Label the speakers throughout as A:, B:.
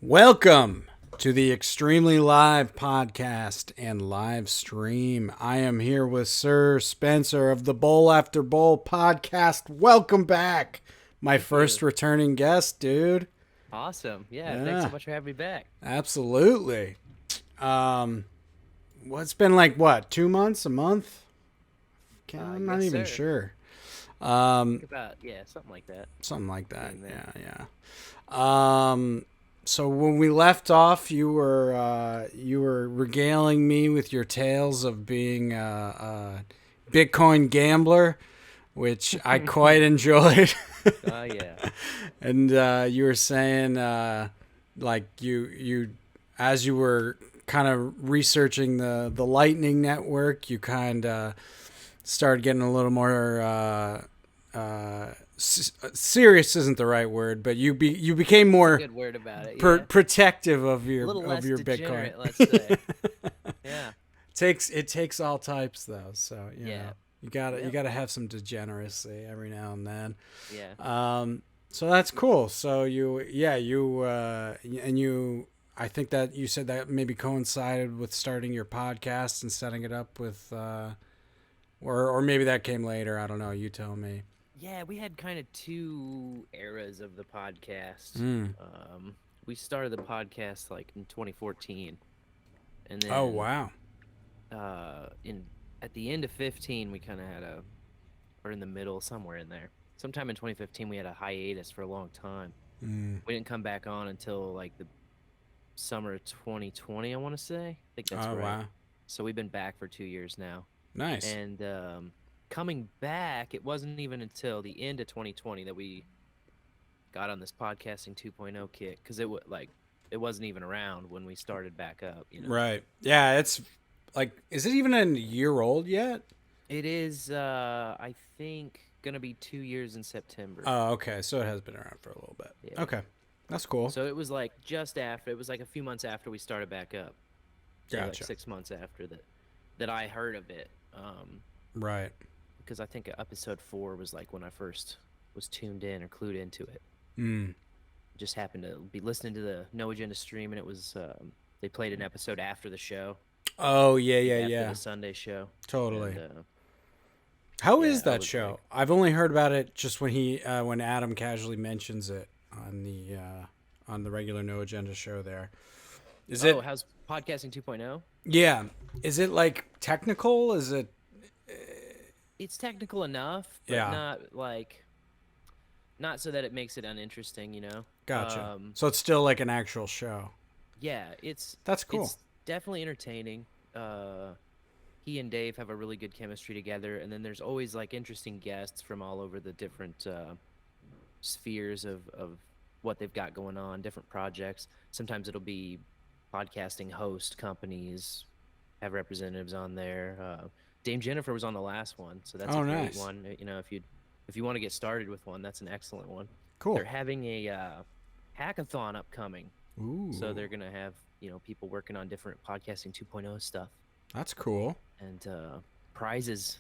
A: Welcome to the Extremely Live podcast and live stream. I am here with Sir Spencer of the Bowl After Bowl podcast. Welcome back, my first returning guest, dude.
B: Awesome. Yeah, thanks so much for having me back.
A: Absolutely. Well, it's been like, what, 2 months, a month? I'm not
B: Yes,
A: even
B: sir.
A: sure.
B: Think about, something like that.
A: Something like that.
B: Getting there.
A: Yeah. So when we left off, you were regaling me with your tales of being a Bitcoin gambler, which I quite enjoyed.
B: Yeah.
A: And you were saying, like you as you were kind of researching the Lightning Network, you kind of started getting a little more serious isn't the right word, but you became
B: That's a
A: more
B: good word about it. Yeah.
A: protective
B: A little
A: of
B: less
A: your Bitcoin.
B: degenerate, let's say. Yeah.
A: It takes all types though, so
B: Yeah.
A: you gotta
B: Yep.
A: have some degeneracy every now and then.
B: Yeah.
A: So that's cool. So you I think that you said that maybe coincided with starting your podcast and setting it up with or maybe that came later. I don't know. You tell me.
B: Yeah, we had kind of two eras of the podcast.
A: Mm.
B: We started the podcast like in 2014, and
A: Oh
B: then
A: wow.
B: in at the end of 15, we kind of had or in the middle, somewhere in there. Sometime in 2015, we had a hiatus for a long time.
A: Mm.
B: We didn't come back on until like the summer of 2020, I want to say. I think that's
A: Oh
B: right.
A: wow.
B: So we've been back for 2 years now.
A: Nice.
B: And coming back, it wasn't even until the end of 2020 that we got on this podcasting 2.0 kick, because it wasn't even around when we started back up.
A: Right. Yeah, it's like, is it even a year old yet?
B: It is, I think, gonna be 2 years in September.
A: Oh, okay. So it has been around for a little bit.
B: Yeah.
A: Okay. That's cool.
B: So it was like just after, it was like a few months after we started back up. So like
A: Gotcha.
B: 6 months after that I heard of it.
A: Right.
B: Because I think episode 4 was like when I first was tuned in or clued into it.
A: Mm.
B: Just happened to be listening to the No Agenda stream, and it was they played an episode after the show,
A: Oh, yeah,
B: like
A: yeah,
B: after
A: yeah.
B: the Sunday show.
A: Totally.
B: And
A: How
B: yeah,
A: is
B: I
A: that
B: was like,
A: show? I've only heard about it just when Adam casually mentions it on the regular No Agenda show there. Is
B: oh,
A: it
B: how's podcasting 2.0?
A: Yeah. Is it like technical? Is it
B: It's technical enough, but
A: Yeah.
B: not so that it makes it uninteresting.
A: Gotcha. So it's still like an actual show.
B: Yeah, it's
A: That's cool.
B: it's definitely entertaining. He and Dave have a really good chemistry together, and then there's always like interesting guests from all over the different spheres of what they've got going on, different projects. Sometimes it'll be podcasting host companies have representatives on there. Dame Jennifer was on the last one, so that's a
A: Oh,
B: great
A: nice.
B: one. If you want to get started with one, that's an excellent one.
A: Cool.
B: They're having a hackathon upcoming, so
A: Ooh.
B: they're gonna have people working on different podcasting 2.0 stuff
A: That's cool.
B: and prizes,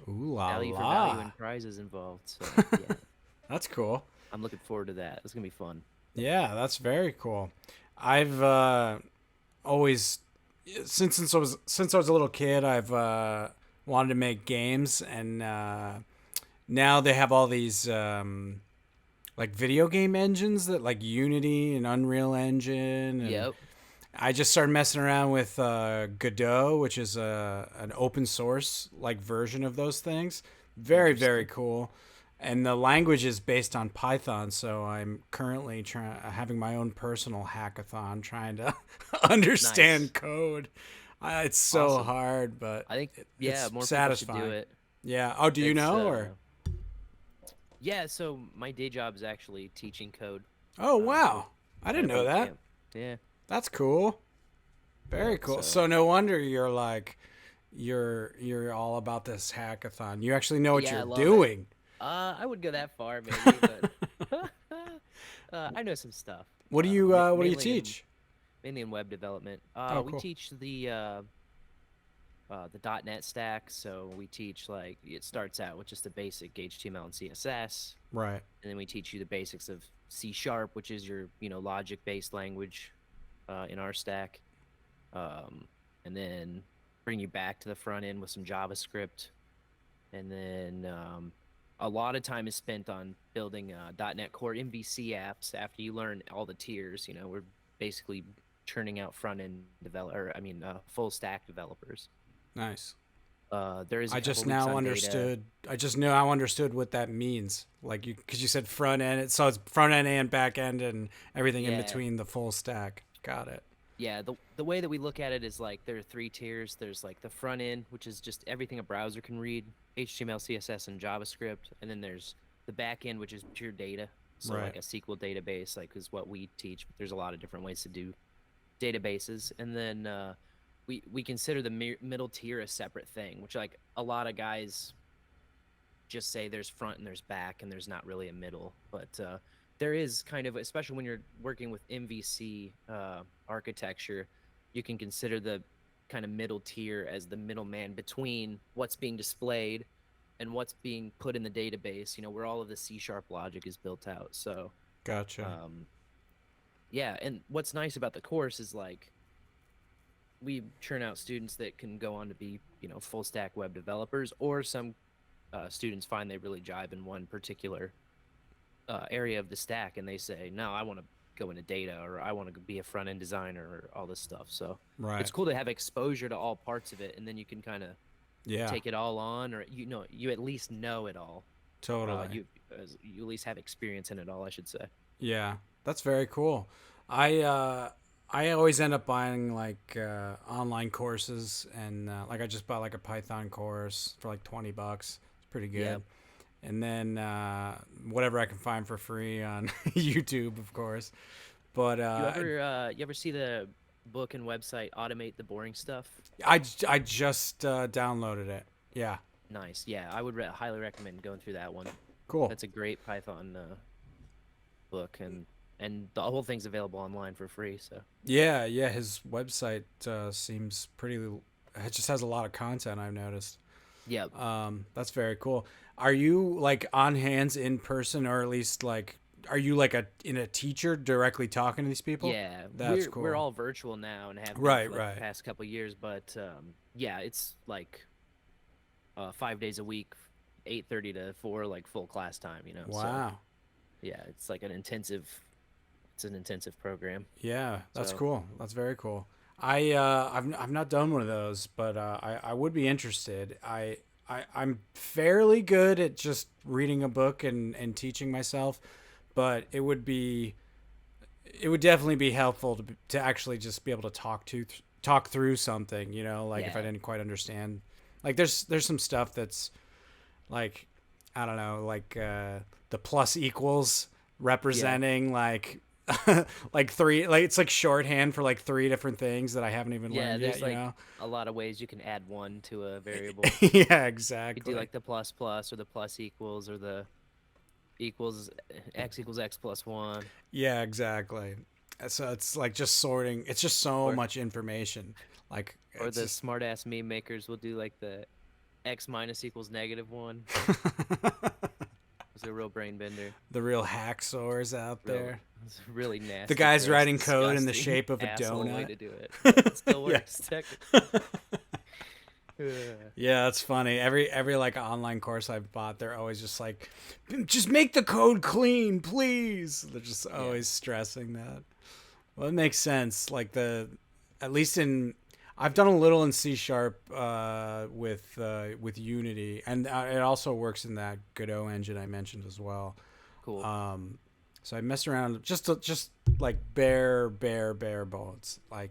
A: Ooh la
B: value for value,
A: la.
B: and prizes involved. So yeah,
A: That's cool.
B: I'm looking forward to that. It's gonna be fun.
A: Yeah, that's very cool. I've always since I was a little kid, I've wanted to make games, and now they have all these like video game engines that like Unity and Unreal Engine, and
B: Yep.
A: I just started messing around with Godot, which is an open source like version of those things. Very very
B: Interesting.
A: cool. And the language is based on Python, so I'm currently having my own personal hackathon, trying to
B: Nice.
A: understand code. It's so
B: Awesome.
A: hard, but
B: I think, yeah,
A: it's
B: more people should do
A: satisfying.
B: it.
A: Yeah. Oh, do you
B: It's
A: know or?
B: Yeah, so my day job is actually teaching code
A: Oh
B: at
A: wow, I
B: at
A: didn't
B: a
A: know
B: boot
A: that.
B: camp. Yeah.
A: That's cool. Very
B: Yep.
A: cool.
B: So
A: So no wonder you're all about this hackathon. You actually know what
B: yeah, I
A: you're
B: love it.
A: doing.
B: I wouldn't go that far, maybe, but I know some stuff.
A: What do you
B: Mainly in
A: teach?
B: web development.
A: Oh,
B: We
A: cool.
B: teach the .NET stack. So we teach, it starts out with just the basic HTML and CSS,
A: Right.
B: and then we teach you the basics of C sharp, which is your logic based language in our stack, um, and then bring you back to the front end with some JavaScript, and then a lot of time is spent on building .NET Core MVC apps. After you learn all the tiers, we're basically churning out front end developer, I mean, full stack developers.
A: Nice.
B: There is a
A: I
B: couple
A: just
B: weeks
A: now
B: on data.
A: understood. I just now understood what that means. Like because you said front end, so it's front end and back end and everything in
B: Yeah,
A: between the full stack. Got it.
B: yeah. The way that we look at it is like there are three tiers. There's like the front end, which is just everything a browser can read, HTML, CSS, and JavaScript, and then there's the back end, which is pure data. So
A: Right.
B: like a SQL database, like is what we teach. But there's a lot of different ways to do databases, and then we consider the middle tier a separate thing, which like a lot of guys just say there's front and there's back and there's not really a middle, but there is kind of, especially when you're working with MVC architecture, you can consider the kind of middle tier as the middleman between what's being displayed and what's being put in the database, where all of the C sharp logic is built out. So
A: Gotcha.
B: um, yeah, and what's nice about the course is like we churn out students that can go on to be full stack web developers, or some students find they really jive in one particular area of the stack, and they say, no, I want to go into data, or I want to be a front end designer, or all this stuff. So
A: Right.
B: it's cool to have exposure to all parts of it, and then you can kind of
A: Yeah.
B: take it all on, or you at least know it all.
A: Totally.
B: You at least have experience in it all, I should say.
A: Yeah. That's very cool. I always end up buying like online courses and like I just bought like a Python course for like $20. It's pretty
B: Yeah.
A: good. And then whatever I can find for free on YouTube, of course. But
B: You ever see the book and website Automate the Boring Stuff?
A: I just downloaded it. Yeah,
B: Nice. Yeah, I would highly recommend going through that one.
A: cool.
B: That's a great Python book, and the whole thing's available online for free. So
A: Yeah, yeah. His website seems pretty. It just has a lot of content. I've noticed.
B: yeah,
A: That's very cool. Are you like on hands in person, or at least like, are you like a teacher directly talking to these people?
B: yeah,
A: That's
B: we're
A: cool.
B: all virtual now and have been
A: Right,
B: for like the
A: right.
B: past couple years, but yeah, it's like 5 days a week, 8:30 to 4, like full class time. So
A: Wow.
B: yeah, it's like it's an intensive program.
A: Yeah, that's
B: So
A: cool. That's very cool. I've not done one of those, but I would be interested. I'm fairly good at just reading a book and teaching myself, but it would definitely be helpful to actually just be able to talk through something, like if I
B: yeah,
A: didn't quite understand. Like there's some stuff that's like I don't know, like the plus equals
B: yeah.
A: representing like like three like it's like shorthand for like three different things that I haven't even
B: Yeah,
A: learned yet,
B: there's like a lot of ways you can add one to a variable.
A: Yeah,
B: You could do
A: exactly.
B: like the plus plus, or the plus equals, or the equals equals x plus one,
A: Yeah, exactly. So it's like just sorting. It's just so
B: or
A: much information. Like it's
B: the
A: just
B: smart ass meme makers will do like the x minus equals negative one. It's a real brain bender.
A: the real hacksaws out
B: Real,
A: there.
B: it's a really
A: The
B: nasty,
A: guys
B: gross,
A: writing code in the
B: disgusting
A: shape of a
B: asshole way
A: donut.
B: to do it, but it still
A: Yeah.
B: works technically. Yeah.
A: Yeah, that's funny. Every like online course I've bought, they're always just like, just make the code clean, please. They're just
B: Yeah.
A: always stressing that. Well, it makes sense. Like at least in, I've done a little in C sharp with Unity, and it also works in that Godot engine I mentioned as well.
B: Cool.
A: Um, so I messed around just like bare bones, like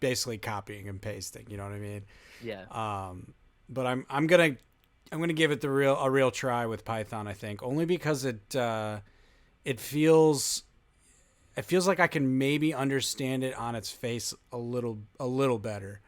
A: basically copying and pasting. You know what I mean?
B: Yeah.
A: But I'm gonna give it a real try with Python. I think only because it feels it feels like I can maybe understand it on its face a little better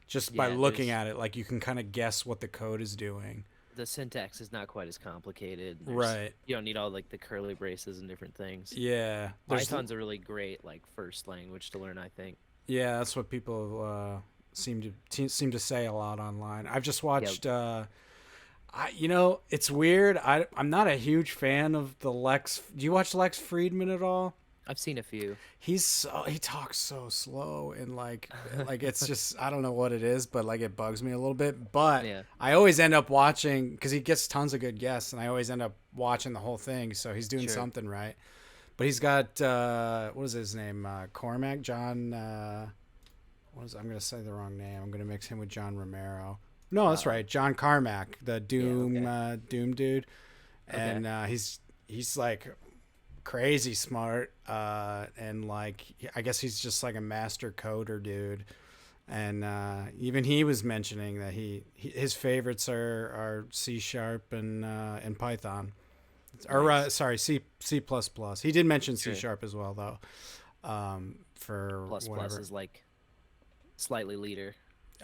A: just by
B: Yeah.
A: looking at it. Like you can kind of guess what the code is doing.
B: The syntax is not quite as complicated.
A: Right.
B: You don't need all like the curly braces and different things.
A: Yeah.
B: Python's a really great like first language to learn, I think.
A: Yeah, that's what people seem to say a lot online. I've just
B: Yeah.
A: watched. It's weird. I'm not a huge fan of the Lex. Do you watch Lex Friedman at all?
B: I've seen a few.
A: He talks so slow and like it's just I don't know what it is, but like it bugs me a little bit. But
B: Yeah,
A: I always end up watching because he gets tons of good guests, and I always end up watching the whole thing. So he's doing
B: sure.
A: something right. But he's got what is his name? Cormac John. I'm gonna say the wrong name. I'm gonna mix him with John Romero. No, that's
B: Oh,
A: right, John Carmack, the
B: yeah.
A: Doom
B: Okay.
A: Doom dude,
B: Okay.
A: and he's like crazy smart, and like I guess he's just like a master coder dude. And even he was mentioning that his favorites are C sharp and Python, or
B: Nice.
A: sorry, C plus plus. He did mention C
B: Sure.
A: sharp as well though, for
B: Plus plus
A: whatever.
B: is like slightly leader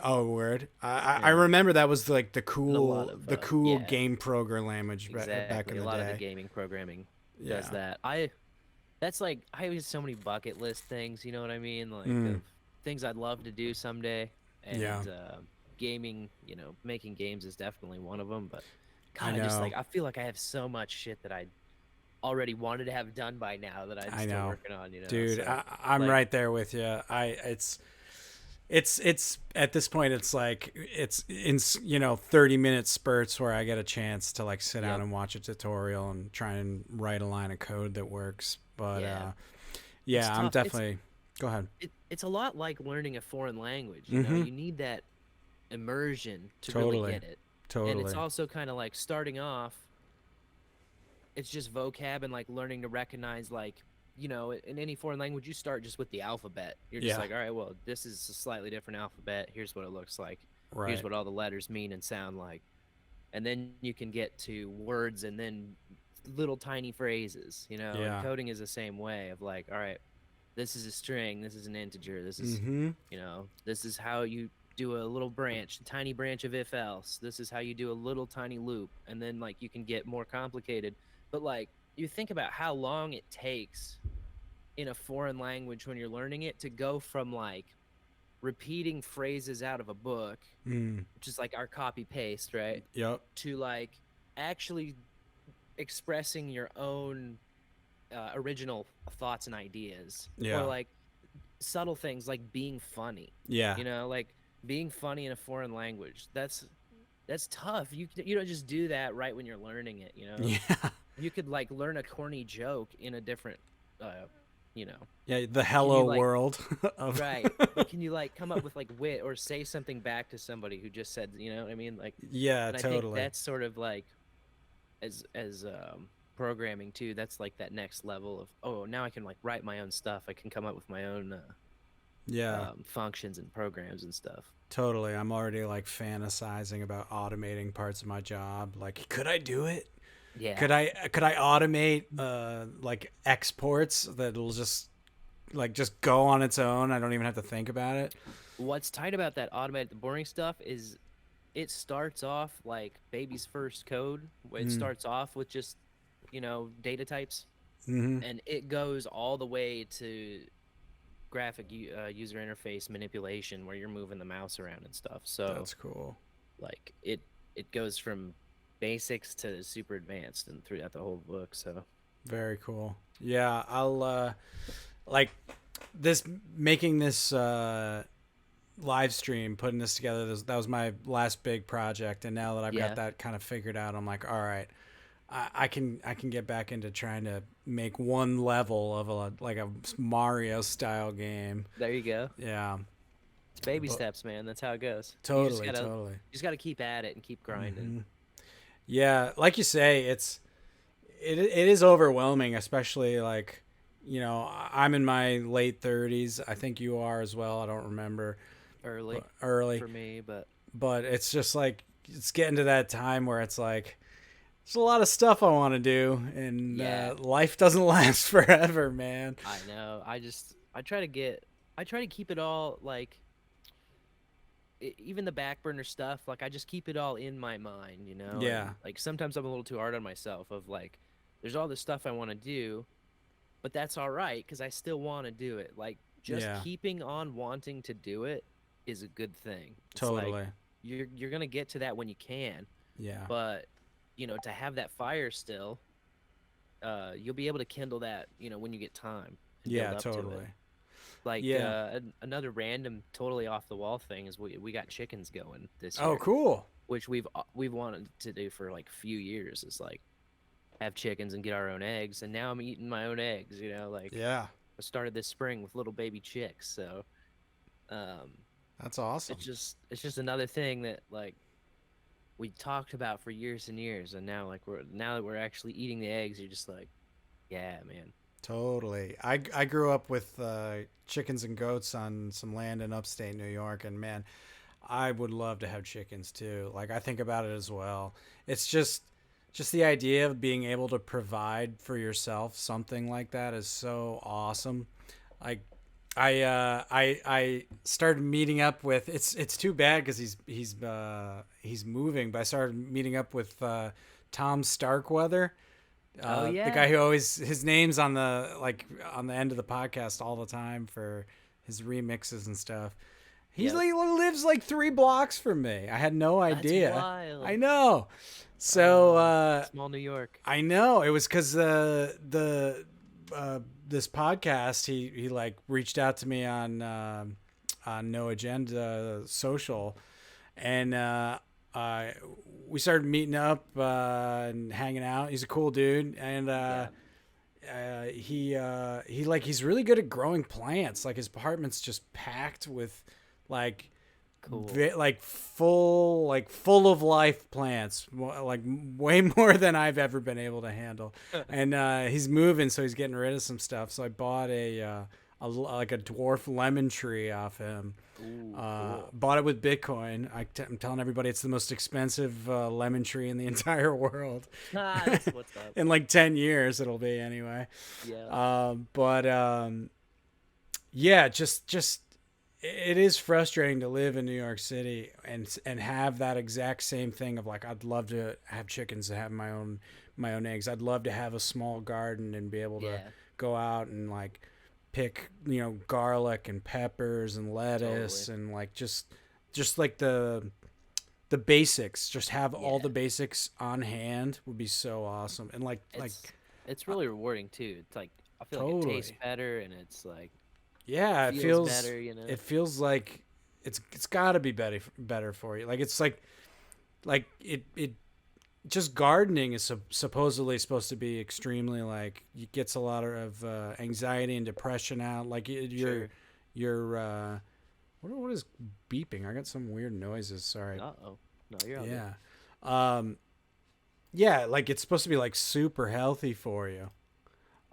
A: Oh, word! I
B: in
A: remember that was like
B: a lot of
A: the cool
B: yeah,
A: game program language back in
B: exactly. A
A: the
B: lot of the
A: day.
B: gaming programming does
A: Yeah.
B: that. I That's like I have so many bucket list things, you know what I mean? Like
A: Mm,
B: of things I'd love to do someday,
A: yeah.
B: and gaming, making games is definitely one of them. But
A: I
B: God,
A: know.
B: I feel like I have so much shit that I already wanted to have done by now that I'm
A: I
B: still
A: know,
B: working on,
A: dude.
B: So
A: I'm
B: like,
A: right there with you. It's at this point it's like it's in 30-minute spurts where I get a chance to like sit down
B: yep,
A: and watch a tutorial and try and write a line of code that works. But
B: yeah, it's
A: yeah, I'm
B: tough.
A: definitely. Go ahead.
B: It's a lot like learning a foreign language,
A: Mm-hmm.
B: You need that immersion to really
A: Totally.
B: get it. And it's
A: Totally.
B: also kind of like starting off, it's just vocab and like learning to recognize, like, in any foreign language, you start just with the alphabet. You're just
A: Yeah.
B: like, all right, well, this is a slightly different alphabet. Here's what it looks like. Here's
A: Right.
B: what all the letters mean and sound like. And then you can get to words and then little tiny phrases, and
A: Yeah.
B: coding is the same way of like, all right, this is a string, this is an integer, this is,
A: Mm-hmm.
B: this is how you do a little branch, a tiny branch of if else. This is how you do a little tiny loop. And then like you can get more complicated. But like you think about how long it takes in a foreign language when you're learning it to go from like repeating phrases out of a book,
A: Mm.
B: which is like our copy paste, right?
A: Yep.
B: To like actually expressing your own original thoughts and ideas, or
A: Yeah.
B: like subtle things like being funny,
A: Yeah.
B: like being funny in a foreign language. That's tough. You don't just do that right when you're learning it.
A: Yeah.
B: You could like learn a corny joke in a different, uh, you know.
A: Yeah. The
B: Can you
A: hello
B: like
A: world of.
B: right? But can you like come up with like wit or say something back to somebody who just said, you know what I mean? Like,
A: Yeah.
B: and I think
A: Totally.
B: that's sort of like as programming too. That's like that next level of, oh, now I can like write my own stuff. I can come up with my own
A: Yeah.
B: functions and programs and stuff.
A: Totally. I'm already like fantasizing about automating parts of my job. Like, could I do it?
B: Yeah.
A: Could I automate like exports that'll just go on its own? I don't even have to think about it.
B: What's tight about that automated, the boring stuff is it starts off like baby's first code. It
A: Mm.
B: starts off with just, data types,
A: Mm-hmm.
B: and it goes all the way to graphic user interface manipulation where you're moving the mouse around and stuff. So
A: That's cool.
B: like it goes from basics to super advanced and throughout the whole book. So
A: Very cool. Yeah, I'll like this making this live stream, putting this together. That was my last big project, and now that I've got
B: yeah,
A: that kind of figured out, I'm like, all right, I can get back into trying to make one level of a Mario style game.
B: there you go.
A: Yeah,
B: It's baby
A: but
B: steps, man. That's how it goes.
A: totally, totally.
B: You just gotta keep at it and keep grinding.
A: Hmm. Yeah, like you say, it is overwhelming, especially like I'm in my late 30s. I think you are as well. I don't remember,
B: Early
A: but early,
B: for me, but
A: but it's just like it's getting to that time where it's like there's a lot of stuff I want to do, and
B: yeah,
A: life doesn't last forever, man.
B: I know. I try to keep it all like even the back burner stuff. Like I just keep it all in my mind,
A: Yeah,
B: and like sometimes I'm a little too hard on myself. Of like, there's all this stuff I want to do, but that's all right because I still want to do it. Like just
A: yeah,
B: keeping on wanting to do it is a good thing. It's like
A: totally.
B: you're gonna get to that when you can.
A: Yeah.
B: But to have that fire still, you'll be able to kindle that, when you get time and build
A: Yeah,
B: up to it.
A: totally.
B: Like
A: Yeah.
B: another random, totally off the wall thing is we got chickens going this
A: Oh,
B: year,
A: cool.
B: which we've wanted to do for like a few years. Is like have chickens and get our own eggs, and now I'm eating my own eggs. Like
A: Yeah.
B: I started this spring with little baby chicks, so um,
A: That's
B: it's
A: awesome.
B: just another thing that like we talked about for years and years, and now that we're actually eating the eggs, you're just like, yeah, man.
A: Totally. I grew up with chickens and goats on some land in upstate New York, and man, I would love to have chickens too. Like I think about it as well. It's just the idea of being able to provide for yourself something like that is so awesome. Like I started meeting up with it's too bad because he's moving, but I started meeting up with Tom Starkweather,
B: Oh
A: the
B: yeah,
A: guy who always his name's on the on the end of the podcast all the time for his remixes and stuff. He
B: yep.
A: lives like 3 blocks from me. I had no
B: That's
A: idea. I
B: wild.
A: know. So
B: Small New York.
A: I know it was because the this podcast he like reached out to me on No Agenda Social, and uh, we started meeting up and hanging out. He's a cool dude, and
B: Yeah,
A: he's really good at growing plants. Like his apartment's just packed with like
B: cool.
A: full of life plants, like way more than I've ever been able to handle. And he's moving, so he's getting rid of some stuff. So I bought like a dwarf lemon tree off him.
B: Ooh, cool.
A: Bought it with Bitcoin. I'm telling everybody it's the most expensive lemon tree in the entire world.
B: That's what's up.
A: In like 10 years, it'll be anyway.
B: Yeah,
A: But yeah, just it is frustrating to live in New York City and have that exact same thing of like I'd love to have chickens and have my own eggs. I'd love to have a small garden and be able to
B: yeah,
A: go out and like pick, garlic and peppers and lettuce
B: totally.
A: and like just like the basics. Just have all
B: Yeah,
A: the basics on hand would be so awesome. And
B: it's really rewarding too. It's like I feel like it tastes
A: totally.
B: better and it's like
A: Yeah,
B: feels better.
A: it feels like it's got to be better for you. Like it's like it just gardening is supposedly supposed to be extremely like it gets a lot of anxiety and depression out. Like
B: Sure.
A: your what is beeping? I got some weird noises. Sorry.
B: Uh-oh. No, you're all good.
A: Yeah. Um yeah, like it's supposed to be like super healthy for you.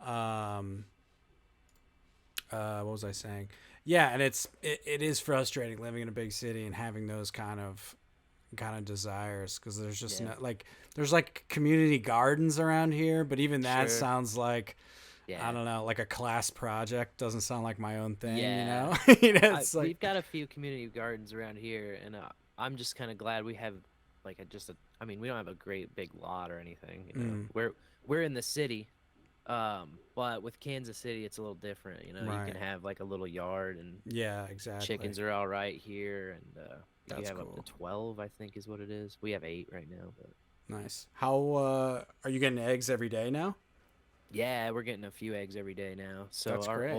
A: Um what was I saying? Yeah, and it is frustrating living in a big city and having those kind of desires because there's just
B: Yeah.
A: not like there's like community gardens around here, but even that
B: Sure.
A: sounds like I
B: Yeah.
A: don't know, like a class project. Doesn't sound like my own thing, you
B: Yeah.
A: know? It's like
B: We've got a few community gardens around here, and I'm just kind of glad we have like I mean, we don't have a great big lot or anything.
A: mm,
B: We're in the city, but with Kansas City, it's a little different. You can
A: right.
B: have like a little yard, and
A: Yeah, exactly.
B: chickens are all right here, and you
A: That's
B: have up to
A: cool.
B: 12, I think, is what it is. We have 8 right now, but
A: Nice. How are you getting eggs every day now?
B: yeah, we're getting a few eggs every day now. So
A: That's great.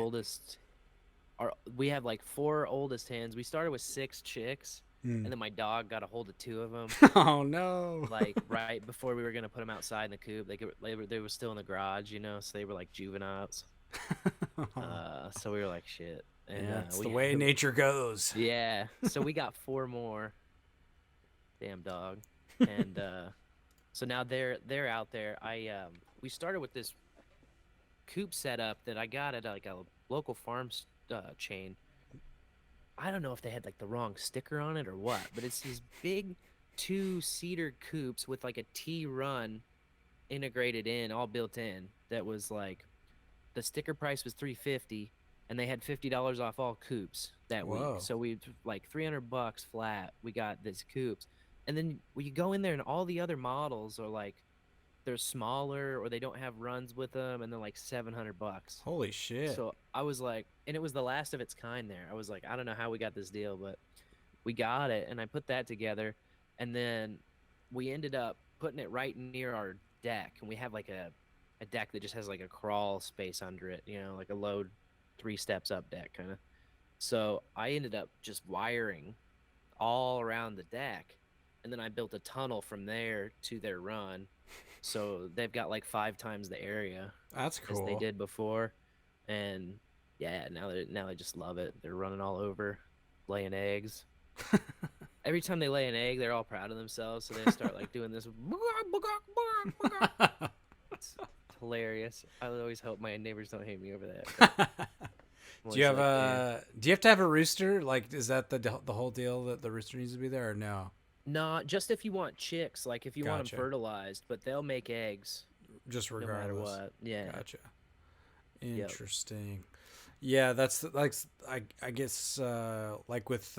B: we have like 4 oldest hens. We started with 6 chicks,
A: Mm.
B: and then my dog got a hold of 2 of them.
A: Oh no.
B: Like right before we were gonna put them outside in the coop. They were still in the garage, so they were like juveniles. So we were like shit, and
A: Yeah, it's the
B: we
A: way nature goes.
B: yeah. So we got 4 more. Damn dog, and so now they're out there. We started with this coop setup that I got at like a local farm chain. I don't know if they had like the wrong sticker on it or what, but it's these big 2-seater coops with like a T run integrated in, all built in. That was like the sticker price was 350, and they had $50 off all coops that week.
A: Whoa.
B: So we like $300 flat. We got this coops, and then when you go in there, and all the other models are like they're smaller or they don't have runs with them, and they're like $700.
A: Holy shit.
B: So I was like, and it was the last of its kind there. I was like, I don't know how we got this deal, but we got it. And I put that together. And then we ended up putting it right near our deck, and we have like a deck that just has like a crawl space under it, like a load 3 steps up deck kind of. So I ended up just wiring all around the deck, and then I built a tunnel from there to their run. So they've got like 5 times the area
A: That's
B: as they
A: cool.
B: did before, and yeah, now they just love it. They're running all over, laying eggs. Every time they lay an egg, they're all proud of themselves, so they start like doing this. It's hilarious. I would always hope my neighbors don't hate me over that, but I'm
A: Do you
B: always
A: have
B: like, man,
A: a? Do you have to have a rooster? Like, is that the whole deal that the rooster needs to be there, or no?
B: not just if you want chicks, like if you want them
A: Gotcha.
B: fertilized, but they'll make eggs
A: Just
B: no matter
A: regardless.
B: what. Yeah.
A: Gotcha.
B: Yep.
A: Interesting. Yeah, that's like I guess like with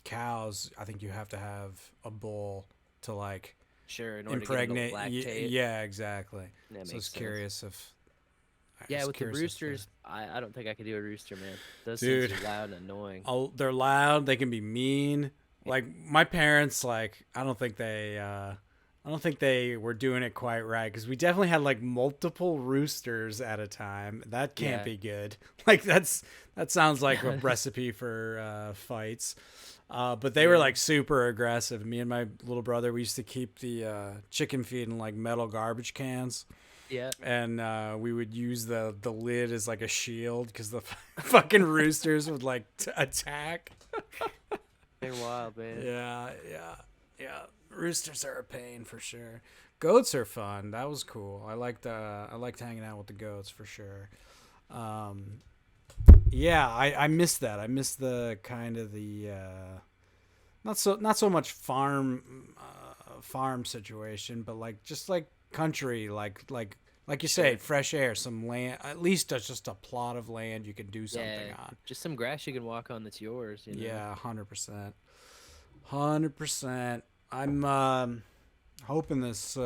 A: cows, I think you have to have a bull to like
B: Sure. In order to get them to
A: impregnate.
B: lactate,
A: Yeah, exactly.
B: that
A: So I
B: makes
A: was
B: sense.
A: curious if I
B: Yeah,
A: was
B: with the
A: curious if
B: roosters, I don't think I could do a rooster, man. Those things
A: dude.
B: are loud and annoying.
A: Oh, they're loud. They can be mean.
B: Yeah.
A: Like my parents, like I don't think they were doing it quite right because we definitely had like multiple roosters at a time. That can't
B: Yeah.
A: be good. Like that sounds like a recipe for fights. But they were
B: Yeah.
A: like super aggressive. Me and my little brother, we used to keep the chicken feed in like metal garbage cans,
B: Yeah.
A: and we would use the lid as like a shield because the fucking roosters would like attack.
B: They're wild, man.
A: Yeah. Roosters are a pain for sure. Goats are fun. That was cool. I liked hanging out with the goats for sure. Um, yeah, I miss that. I miss the kind of the not so much farm situation, but like just like country, like you say,
B: Sure.
A: fresh air, some land. At least that's just a plot of land you can do something
B: Yeah.
A: on.
B: Just some grass you can walk on that's yours.
A: Yeah, 100%. 100%. I'm hoping this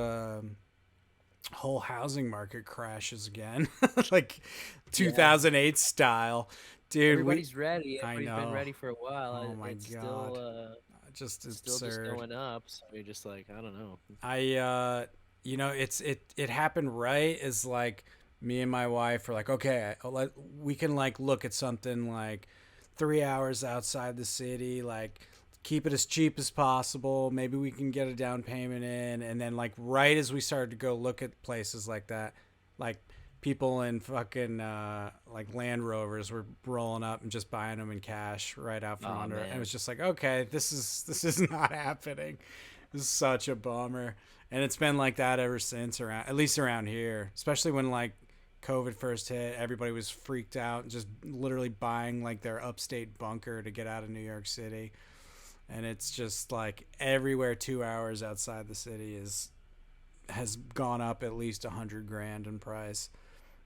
A: whole housing market crashes again, like
B: Yeah.
A: 2008 style, dude.
B: Everybody's ready.
A: I
B: Everybody's been
A: know.
B: ready for a while.
A: Oh my
B: It's
A: god, just
B: still just
A: absurd.
B: going up. So you're just like, I don't know.
A: I it happened right as like me and my wife were like, okay, we can like look at something like 3 hours outside the city, like keep it as cheap as possible. Maybe we can get a down payment in, and then like right as we started to go look at places like that, like people in fucking like Land Rovers were rolling up and just buying them in cash right out from
B: Oh
A: under. And it was
B: man.
A: just like, okay, this is not happening. This is such a bummer. And it's been like that ever since around, at least around here, especially when like COVID first hit, everybody was freaked out and just literally buying like their upstate bunker to get out of New York City. And it's just like everywhere 2 hours outside the city is has gone up at least 100 grand in price.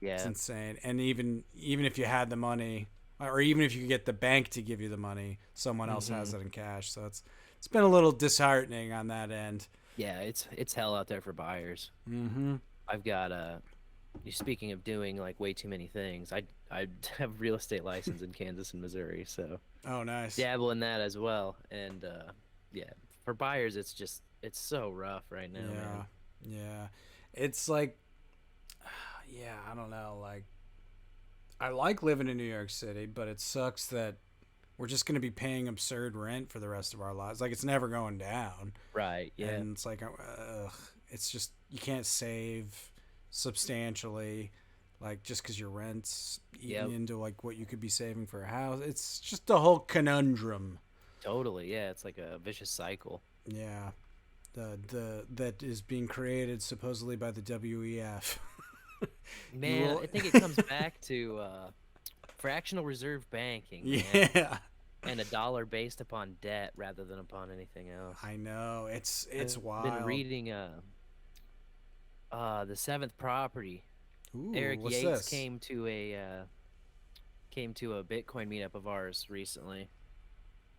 A: It's
B: Yeah.
A: insane. And even if you had the money, or even if you could get the bank to give you the money, someone else has
B: Hmm.
A: it in cash. So it's been a little disheartening on that end.
B: Yeah. It's hell out there for buyers.
A: Mm-hmm.
B: I've got Speaking of doing like way too many things, I have real estate license in Kansas and Missouri, so
A: Oh, nice.
B: dabble in that as well. And yeah, for buyers, it's so rough right now,
A: Yeah,
B: man.
A: yeah. It's like, yeah, I don't know. Like, I like living in New York City, but it sucks that we're just going to be paying absurd rent for the rest of our lives. Like, it's never going down.
B: Right? Yeah.
A: And it's like, it's just, you can't save substantially, like, just because your rent's eating
B: Yep.
A: into, like, what you could be saving for a house. It's just a whole conundrum.
B: Totally. Yeah. It's like a vicious cycle.
A: Yeah. The that is being created supposedly by the WEF. You
B: Man,
A: will.
B: I think it comes back to fractional reserve banking, man,
A: Yeah,
B: and a dollar based upon debt rather than upon anything else.
A: I know. It's
B: I've been
A: wild.
B: reading The Seventh Property.
A: Ooh,
B: Eric
A: what's
B: Yates
A: this?
B: came to a Bitcoin meetup of ours recently,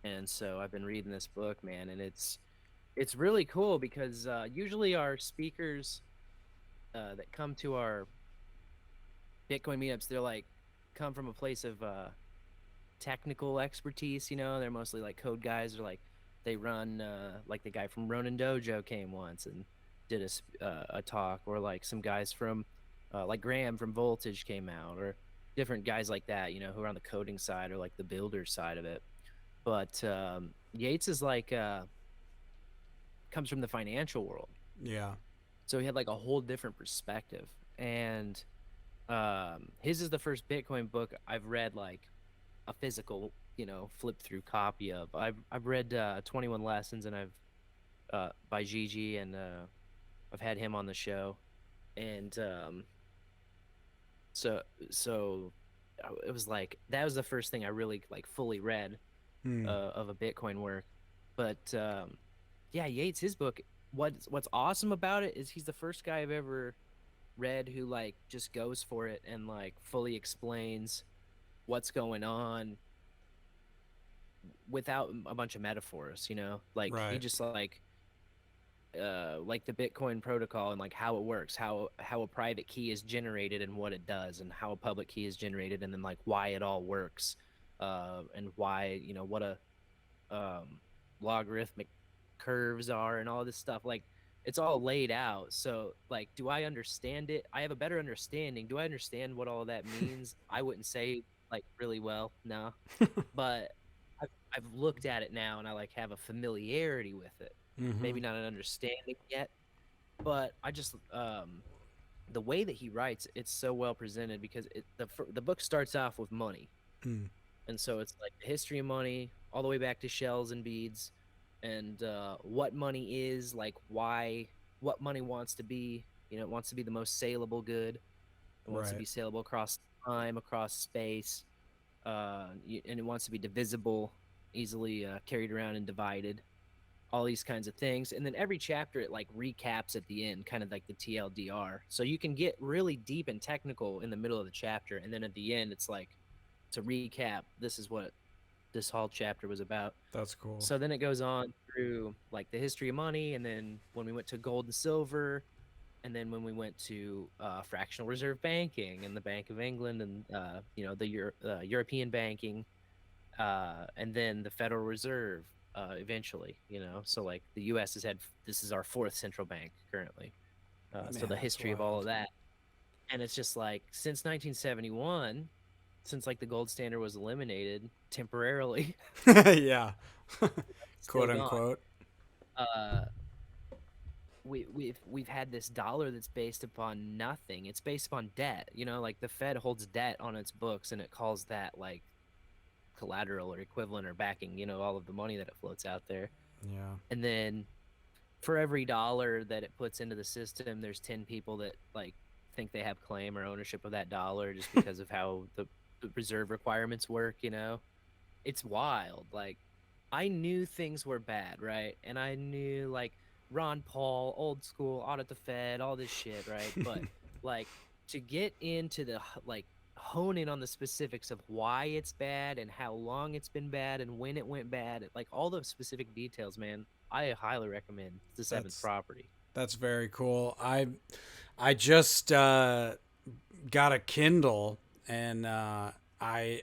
B: and so I've been reading this book, man, and it's really cool because usually our speakers that come to our Bitcoin meetups, they're like come from a place of technical expertise. They're mostly like code guys or like They run like the guy from Ronin Dojo came once and did a talk, or like some guys from like Graham from Voltage came out, or different guys like that, who are on the coding side or like the builder side of it. But Yates is like comes from the financial world,
A: Yeah.
B: so he had like a whole different perspective. And his is the first Bitcoin book I've read, like a physical, flip through copy of. I've read 21 Lessons, and I've by Gigi, and I've had him on the show. And so so it was like that was the first thing I really like fully read
A: Hmm.
B: of a Bitcoin work. But yeah, Yates, his book, what's awesome about it is he's the first guy I've ever read who like just goes for it and like fully explains what's going on without a bunch of metaphors, like he
A: Right.
B: just like the Bitcoin protocol and like how it works, how a private key is generated and what it does, and how a public key is generated, and then like why it all works, and why, what a logarithmic curves are and all this stuff. Like it's all laid out. So like, do I understand it? I have a better understanding. Do I understand what all of that means? I wouldn't say like really well, no. But I've looked at it now, and I like have a familiarity with it.
A: Mm-hmm.
B: Maybe not an understanding yet, but I just the way that he writes, it's so well presented, because the book starts off with money.
A: Mm.
B: And so it's like the history of money all the way back to shells and beads, and what money is, like why, what money wants to be. It wants to be the most saleable good. It wants to
A: Right.
B: be saleable across time, across space, and it wants to be divisible, easily carried around and divided. All these kinds of things, and then every chapter it like recaps at the end, kind of like the TLDR. So you can get really deep and technical in the middle of the chapter, and then at the end it's like to recap. This is what this whole chapter was about.
A: That's cool.
B: So then it goes on through like the history of money, and then when we went to gold and silver, and then when we went to fractional reserve banking and the Bank of England, and the European banking, and then the Federal Reserve eventually. So like the U.S. has had, this is our fourth central bank currently. So
A: Man,
B: the
A: that's
B: history of all
A: wild.
B: of that, and it's just like since 1971, since like the gold standard was eliminated temporarily,
A: Yeah.
B: still
A: Quote
B: gone.
A: unquote.
B: Uh, we've had this dollar that's based upon nothing. It's based upon debt. Like the Fed holds debt on its books, and it calls that like collateral or equivalent or backing. All of the money that it floats out there,
A: Yeah.
B: and then for every dollar that it puts into the system, there's 10 people that like think they have claim or ownership of that dollar just because of how the reserve requirements work. It's wild. Like I knew things were bad, right? And I knew like Ron Paul, old school, audit the Fed, all this shit, right? But like to get into the like hone in on the specifics of why it's bad and how long it's been bad and when it went bad, like all the specific details, man. I highly recommend The Seventh
A: That's
B: Property.
A: that's very cool. I just got a Kindle, and I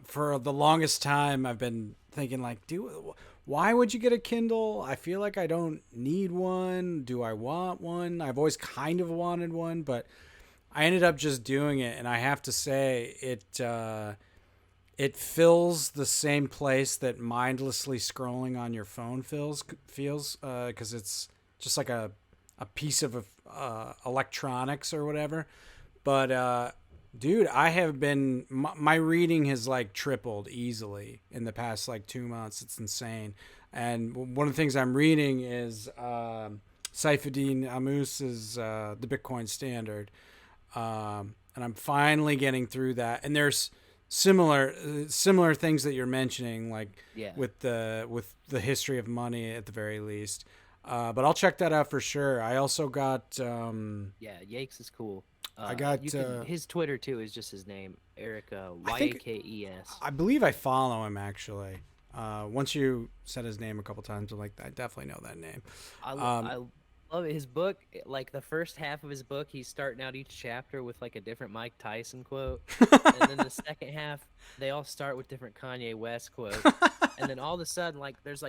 A: for the longest time I've been thinking like, do why would you get a Kindle? I feel like I don't need one. Do I want one? I've always kind of wanted one, but I ended up just doing it, and I have to say it fills the same place that mindlessly scrolling on your phone feels because it's just like a piece of electronics or whatever. But dude, I have been my reading has like tripled easily in the past like 2 months. It's insane. And one of the things I'm reading is Saifuddin Amus's The Bitcoin Standard, and I'm finally getting through that. And there's similar things that you're mentioning, like
B: Yeah.
A: with the history of money at the very least. But I'll check that out for sure. I also got
B: Yeah, Yakes is cool.
A: I got
B: You can his Twitter too is just his name, Eric
A: I think
B: Yakes.
A: I believe I follow him actually. Once you said his name a couple times, I'm like, I definitely know that name.
B: I
A: Um,
B: I love it. His book, like the first half of his book, he's starting out each chapter with like a different Mike Tyson quote, and then the second half, they all start with different Kanye West quotes, and then all of a sudden, like there's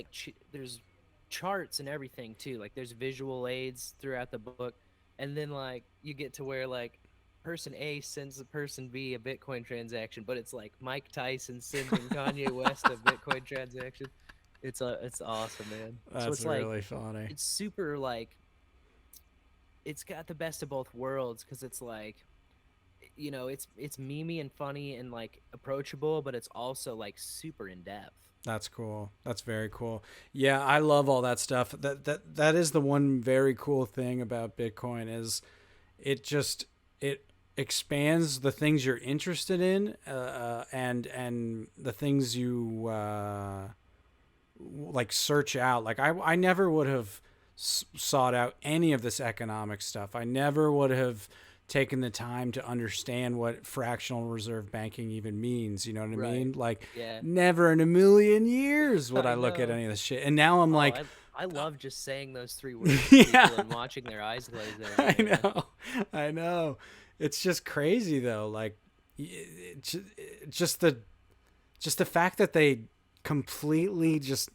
B: charts and everything too. Like there's visual aids throughout the book, and then like you get to where like person A sends the person B a Bitcoin transaction, but it's like Mike Tyson sending Kanye West a Bitcoin transaction. It's awesome, man. So
A: That's
B: it's like
A: really funny.
B: it's super like it's got the best of both worlds because it's like it's memey and funny and like approachable, but it's also like super in depth.
A: That's cool. That's very cool. Yeah, I love all that stuff. That is the one very cool thing about Bitcoin is it just it expands the things you're interested in, and the things you like search out. Like I never would have sought out any of this economic stuff. I never would have taken the time to understand what fractional reserve banking even means. You know what I
B: Right.
A: mean? Like
B: Yeah.
A: never in a million years would
B: I
A: I look at
B: know.
A: any of this shit. And now I'm
B: Oh,
A: like,
B: I love just saying those three words to
A: yeah,
B: people and watching their eyes glaze over,
A: I
B: man.
A: know. I know. It's just crazy though. Like just the fact that they completely just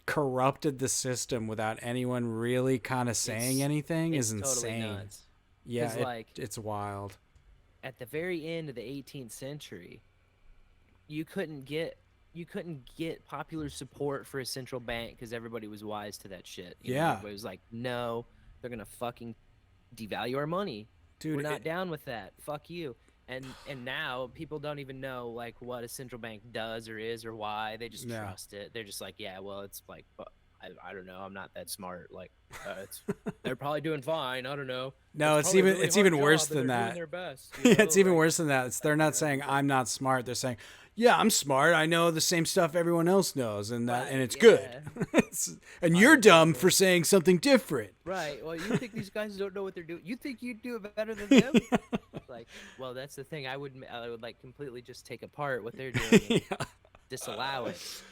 A: corrupted the system without anyone really kind of saying
B: It's
A: anything is
B: it's totally
A: insane.
B: nuts.
A: Yeah,
B: Cause like
A: it's wild.
B: at the very end of the 18th century, you couldn't get you couldn't get popular support for a central bank because everybody was wise to that shit.
A: Yeah,
B: Everybody was like, no, they're gonna fucking devalue our money. We're
A: dude.
B: not down with that. Fuck you. And now people don't even know like what a central bank does or is or why. They just
A: Yeah.
B: trust it. They're just like, yeah, well, it's like, I don't know. I'm not that smart. Like, it's they're probably doing fine. I don't know. It's
A: No,
B: probably a really
A: it's
B: hard
A: even worse
B: job, and
A: than
B: they're doing
A: that.
B: their best.
A: It's even
B: Like
A: worse than that. They're not saying
B: it's like,
A: I'm not smart. They're saying, yeah, I'm smart. I know the same stuff everyone else knows, and
B: right,
A: it's good.
B: yeah,
A: And you're dumb
B: 100%.
A: for saying something different.
B: Right. Well, you think these guys don't know what they're doing? You think you do it better than them? Like, well, that's the thing. I would like completely just take apart what they're doing and
A: Yeah.
B: disallow it.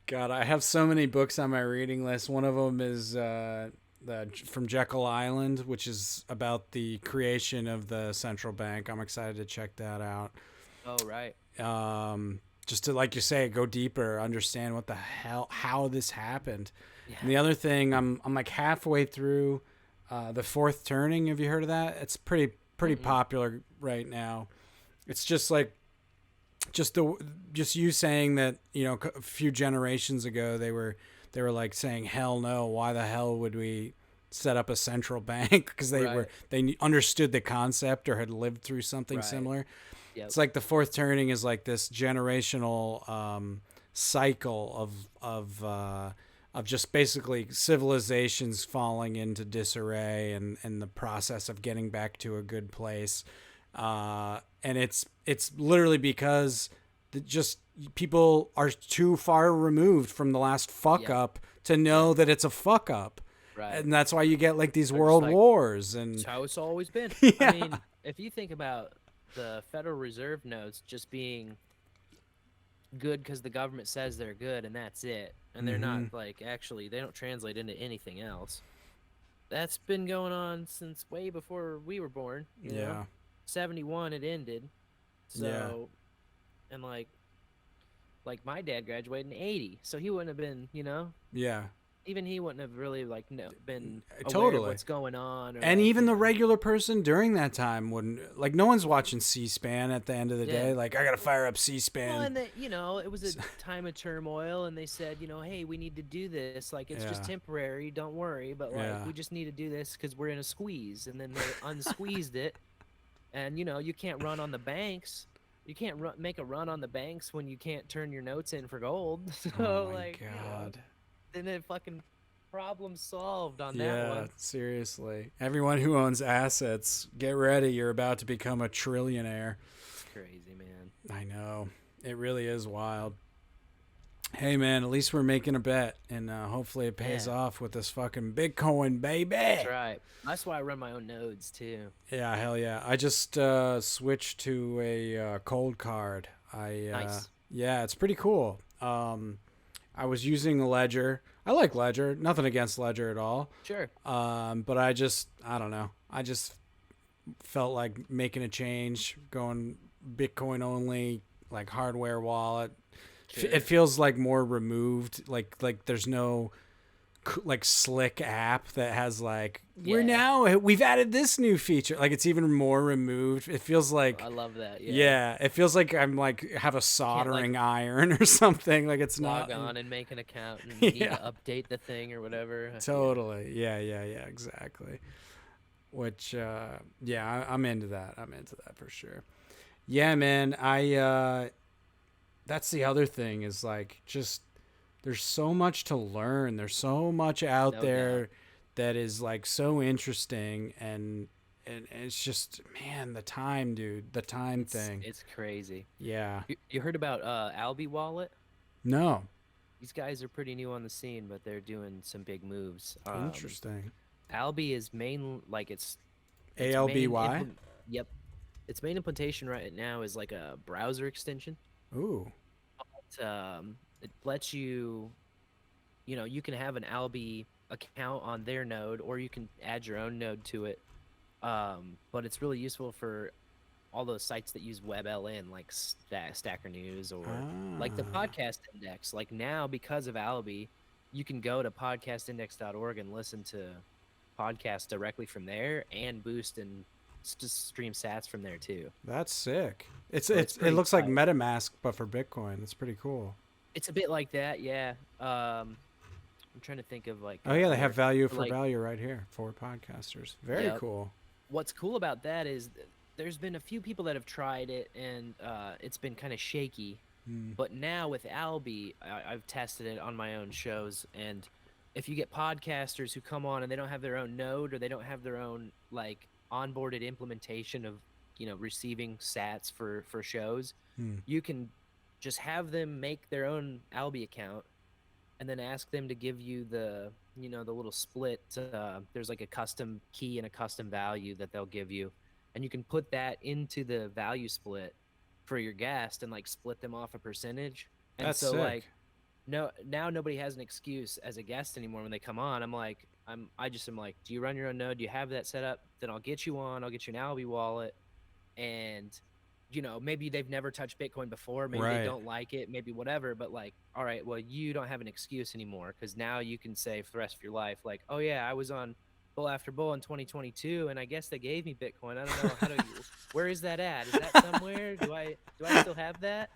A: God, I have so many books on my reading list. One of them is from Jekyll Island, which is about the creation of the central bank. I'm excited to check that out.
B: Oh, right.
A: Just to, like you say, go deeper, understand what the hell, how this happened.
B: Yeah.
A: And the other thing, I'm like halfway through the Fourth Turning. Have you heard of that? It's pretty
B: Mm-mm.
A: popular right now. It's just like just you saying that, a few generations ago they were like saying hell no, why the hell would we set up a central bank, because
B: Right.
A: they understood the concept or had lived through something
B: Right.
A: similar.
B: Yep.
A: It's like the Fourth Turning is like this generational cycle of just basically civilizations falling into disarray, and the process of getting back to a good place. And it's literally because just people are too far removed from the last fuck
B: Yep.
A: up to know
B: Yep.
A: that it's a fuck up,
B: Right.
A: and that's why you get like these
B: They're just
A: world
B: like,
A: wars
B: it's
A: and
B: how it's always been. I
A: yeah,
B: mean, if you think about the Federal Reserve notes just being good because the government says they're good and that's it, and they're not
A: hmm,
B: like actually they don't translate into anything else. That's been going on since way before we were born.
A: yeah,
B: 71 it ended.
A: yeah,
B: So, and like my dad graduated in 80, so he wouldn't have been,
A: yeah,
B: even he wouldn't have really like been aware of
A: totally.
B: what's going on or
A: And
B: like,
A: even the regular person during that time wouldn't, like, no one's watching C-SPAN at the end of the
B: yeah.
A: day. Like, I gotta fire up
B: Well,
A: C-SPAN.
B: and that it was a time of turmoil, and they said, hey, we need to do this. Like, it's just
A: Yeah,
B: temporary. Don't worry, but like,
A: yeah,
B: we just need to do this because we're in a squeeze. And then they unsqueezed it, and you can't run on the banks. You can't make a run on the banks when you can't turn your notes in for gold.
A: oh
B: So
A: my
B: like,
A: god.
B: then it fucking problem solved on that
A: Yeah,
B: one.
A: seriously. Everyone who owns assets, get ready. You're about to become a trillionaire.
B: Crazy, man.
A: I know. It really is wild. Hey, man, at least we're making a bet, and hopefully it pays
B: Yeah,
A: off with this fucking Bitcoin,
B: that's
A: baby.
B: right. That's why I run my own nodes too.
A: Yeah, hell yeah. I just switched to a cold card.
B: Nice.
A: Yeah, it's pretty cool. I was using Ledger. I like Ledger. Nothing against Ledger at all.
B: Sure.
A: But I don't know. I just felt like making a change, going Bitcoin only, like hardware wallet. It
B: Sure.
A: feels like more removed. Like there's no like slick app that has like
B: Yeah.
A: we've added this new feature. Like it's even more removed. It feels
B: I
A: like
B: love that. Yeah.
A: yeah, it feels like I'm like have a
B: You can't like
A: soldering iron or something. Like it's
B: log
A: not.
B: on and make an account and need
A: Yeah,
B: to update the thing or whatever. Yeah.
A: totally. Yeah, exactly. Which yeah, I'm into that. I'm into that for sure. Yeah, man. I that's the other thing is like just there's so much to learn. There's so much out
B: No doubt.
A: there that is like so interesting and it's just man, the time, dude, the time thing.
B: It's crazy.
A: Yeah.
B: You heard about Albi Wallet?
A: No.
B: These guys are pretty new on the scene, but they're doing some big moves.
A: Interesting.
B: Albi is main like
A: A
B: its
A: L B
B: main
A: Y.
B: implement. Yep, its main implementation right now is like a browser extension.
A: Ooh.
B: It lets you, you can have an Albi account on their node, or you can add your own node to it. But it's really useful for all those sites that use WebLN, like Stacker News or like the
A: Ah.
B: podcast index. Like now, because of Albi, you can go to podcastindex.org and listen to podcasts directly from there and boost and just stream sats from there too.
A: That's sick.
B: So it's
A: It
B: pretty
A: looks like
B: tight.
A: MetaMask but for Bitcoin. That's pretty cool.
B: It's a bit like that, yeah. I'm trying to think of like
A: Oh yeah, they have
B: other
A: value for
B: like,
A: value right here for podcasters. Very
B: yep.
A: cool.
B: What's cool about that is there's been a few people that have tried it and it's been kind of shaky.
A: Mm.
B: But now with Albi, I've tested it on my own shows, and if you get podcasters who come on and they don't have their own node or they don't have their own like onboarded implementation of receiving sats for shows,
A: Mm.
B: you can just have them make their own Albi account and then ask them to give you the little split. There's like a custom key and a custom value that they'll give you, and you can put that into the value split for your guest and like split them off a percentage. And
A: That's
B: so
A: sick.
B: like no, now nobody has an excuse as a guest anymore when they come on. I just am like, do you run your own node? Do you have that set up? Then I'll get you on. I'll get you an Albi wallet, and maybe they've never touched Bitcoin before, maybe they
A: Right.
B: don't like it, maybe whatever, but like, all right, well, you don't have an excuse anymore because now you can say for the rest of your life, like, oh yeah, I was on Bull After Bull in 2022, and I guess they gave me Bitcoin. I don't know where is that at? Is that somewhere? Do I still have that?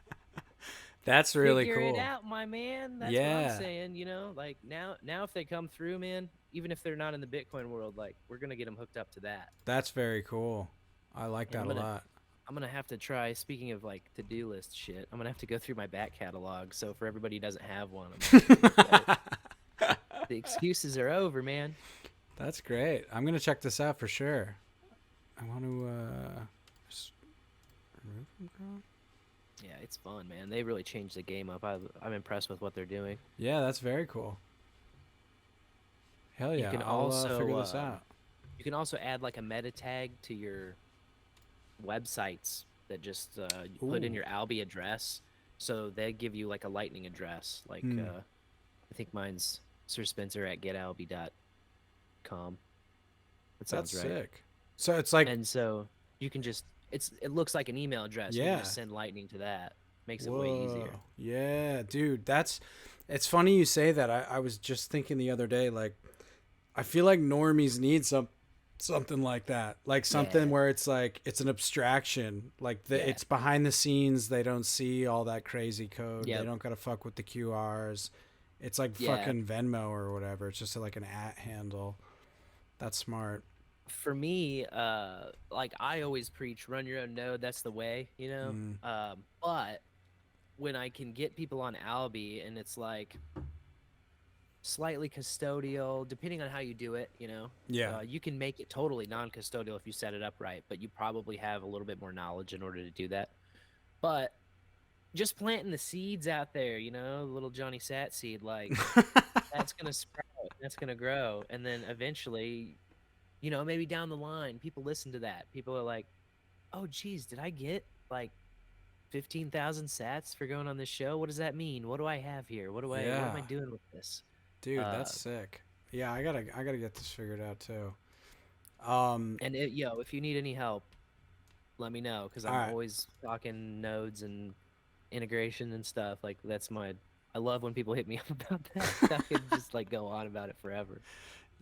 A: That's really
B: Figure it
A: cool.
B: out, my man. That's what I'm
A: Yeah.
B: saying. Like now if they come through, man, even if they're not in the Bitcoin world, like we're gonna get them hooked up to that.
A: That's very cool. I like
B: And
A: that a lot.
B: I'm gonna have to try. Speaking of like to-do list shit, I'm gonna have to go through my back catalog. So for everybody who doesn't have one, I'm like, the excuses are over, man.
A: That's great. I'm gonna check this out for sure. I want to just remove from Chrome.
B: Yeah, it's fun, man. They really changed the game up. I'm impressed with what they're doing.
A: Yeah, that's very cool. Hell
B: You
A: yeah,
B: can
A: I'll
B: also
A: figure this out.
B: you can also add like a meta tag to your websites that just you put in
A: Ooh.
B: your Albi address, so they give you like a lightning address. Like
A: Hmm.
B: I think mine's Sir Spencer at getalbi.com. That
A: That's
B: sounds right.
A: sick. So it's like
B: And so you can just it looks like an email address. You can
A: yeah.
B: just send lightning to that. Makes it way
A: Whoa.
B: easier.
A: Yeah, dude. That's it's funny you say that. I was just thinking the other day, like I feel like normies need something like that. Like something
B: Yeah.
A: where it's like it's an abstraction. Like
B: Yeah.
A: it's behind the scenes. They don't see all that crazy code. They
B: Yep.
A: don't gotta fuck with the QRs. It's like
B: Yeah.
A: fucking Venmo or whatever. It's just like an at handle. That's smart.
B: For me, like I always preach, run your own node. That's the way.
A: Mm.
B: But when I can get people on Albi and it's like slightly custodial, depending on how you do it.
A: Yeah.
B: You can make it totally non-custodial if you set it up right, but you probably have a little bit more knowledge in order to do that. But just planting the seeds out there, little Johnny Sat seed, like that's gonna sprout, that's gonna grow, and then eventually, maybe down the line, people listen to that. People are like, "Oh, geez, did I get like 15,000 sats for going on this show. What does that mean? What do I have here? What am
A: Yeah,
B: I doing with this?
A: dude,
B: Uh,
A: that's sick. Yeah, I gotta get this figured out too. Um,
B: yo, if you need any help, let me know because
A: all
B: I'm
A: right.
B: always talking nodes and integration and stuff. Like that's my. I love when people hit me up about that. I could just like go on about it forever.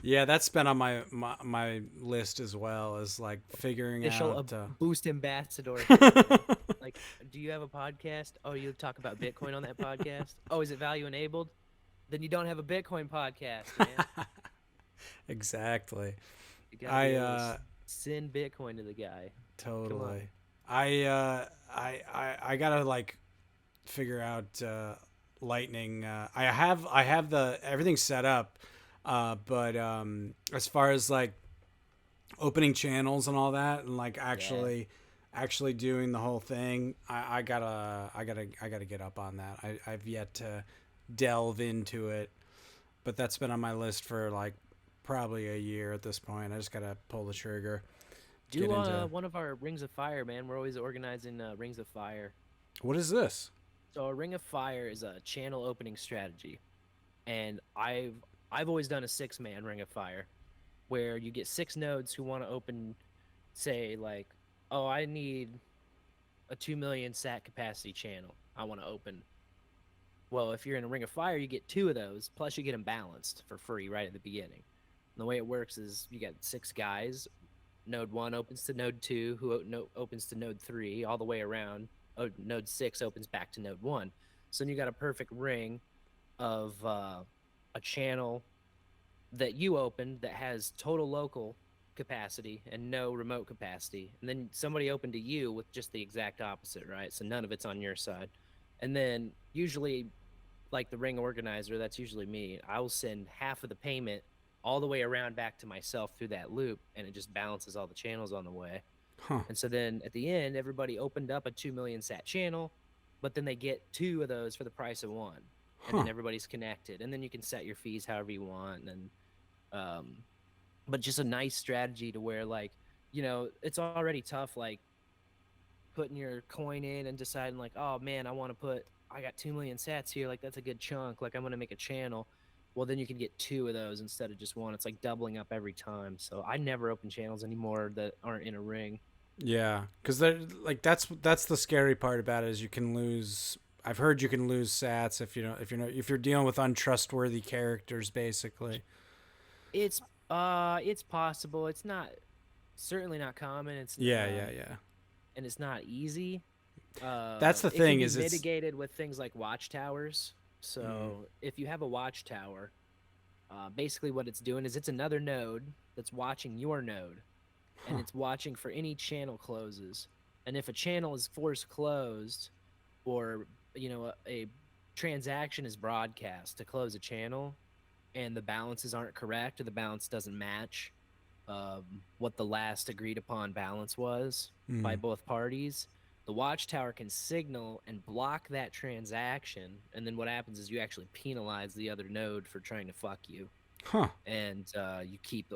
A: Yeah, that's been on my list as well as like figuring
B: Official
A: out.
B: boost ambassador here, man. Like, do you have a podcast? Oh, you talk about Bitcoin on that podcast? Oh, is it value enabled? Then you don't have a Bitcoin podcast, man.
A: Exactly.
B: You got to be
A: I
B: able to send Bitcoin to the guy. Come on.
A: totally. I gotta like figure out Lightning. I have the everything set up, but as far as like opening channels and all that, and like
B: Yeah.
A: actually doing the whole thing, I gotta get up on that. I've yet to delve into it, but that's been on my list for like probably a year at this point. I just gotta pull the trigger, get
B: Do
A: into.
B: one of our Rings of Fire, man. We're always organizing Rings of Fire.
A: What is this?
B: So a Ring of Fire is a channel opening strategy, and I've always done a 6-man Ring of Fire, where you get 6 nodes who want to open, say like, oh, I need a 2 million sat capacity channel. I want to open. Well, if you're in a Ring of Fire, you get 2 of those, plus you get them balanced for free right at the beginning. And the way it works is you got 6 guys. Node 1 opens to Node 2, who opens to Node 3, all the way around. Oh, Node 6 opens back to Node 1. So then you got a perfect ring of a channel that you opened that has total local capacity and no remote capacity. And then somebody opened to you with just the exact opposite, right? So none of it's on your side. And then usually, like the ring organizer, that's usually me. I will send half of the payment all the way around back to myself through that loop, and it just balances all the channels on the way.
A: Huh?
B: And so then at the end, everybody opened up a 2 million sat channel, but then they get 2 of those for the price of one. And
A: Huh?
B: then everybody's connected. And then you can set your fees however you want. And um, but just a nice strategy to where like, it's already tough like putting your coin in and deciding like, oh man, I got 2 million sats here, like that's a good chunk, like I'm going to make a channel. Well, then you can get 2 of those instead of just one. It's like doubling up every time. So I never open channels anymore that aren't in a ring.
A: Yeah, because they're like that's the scary part about it is you can lose. I've heard you can lose sats if you're dealing with untrustworthy characters, basically.
B: It's possible. It's not certainly not common.
A: Yeah, yeah, yeah.
B: And it's not easy.
A: That's the
B: It can
A: thing
B: be
A: is it's
B: mitigated with things like watchtowers.
A: mm,
B: So if you have a watchtower, basically what it's doing is it's another node that's watching your node, and
A: huh,
B: it's watching for any channel closes. And if a channel is forced closed, or a transaction is broadcast to close a channel, and the balances aren't correct or the balance doesn't match what the last agreed upon balance was by
A: mm,
B: both parties, the watchtower can signal and block that transaction. And then what happens is you actually penalize the other node for trying to fuck you,
A: huh.
B: and you keep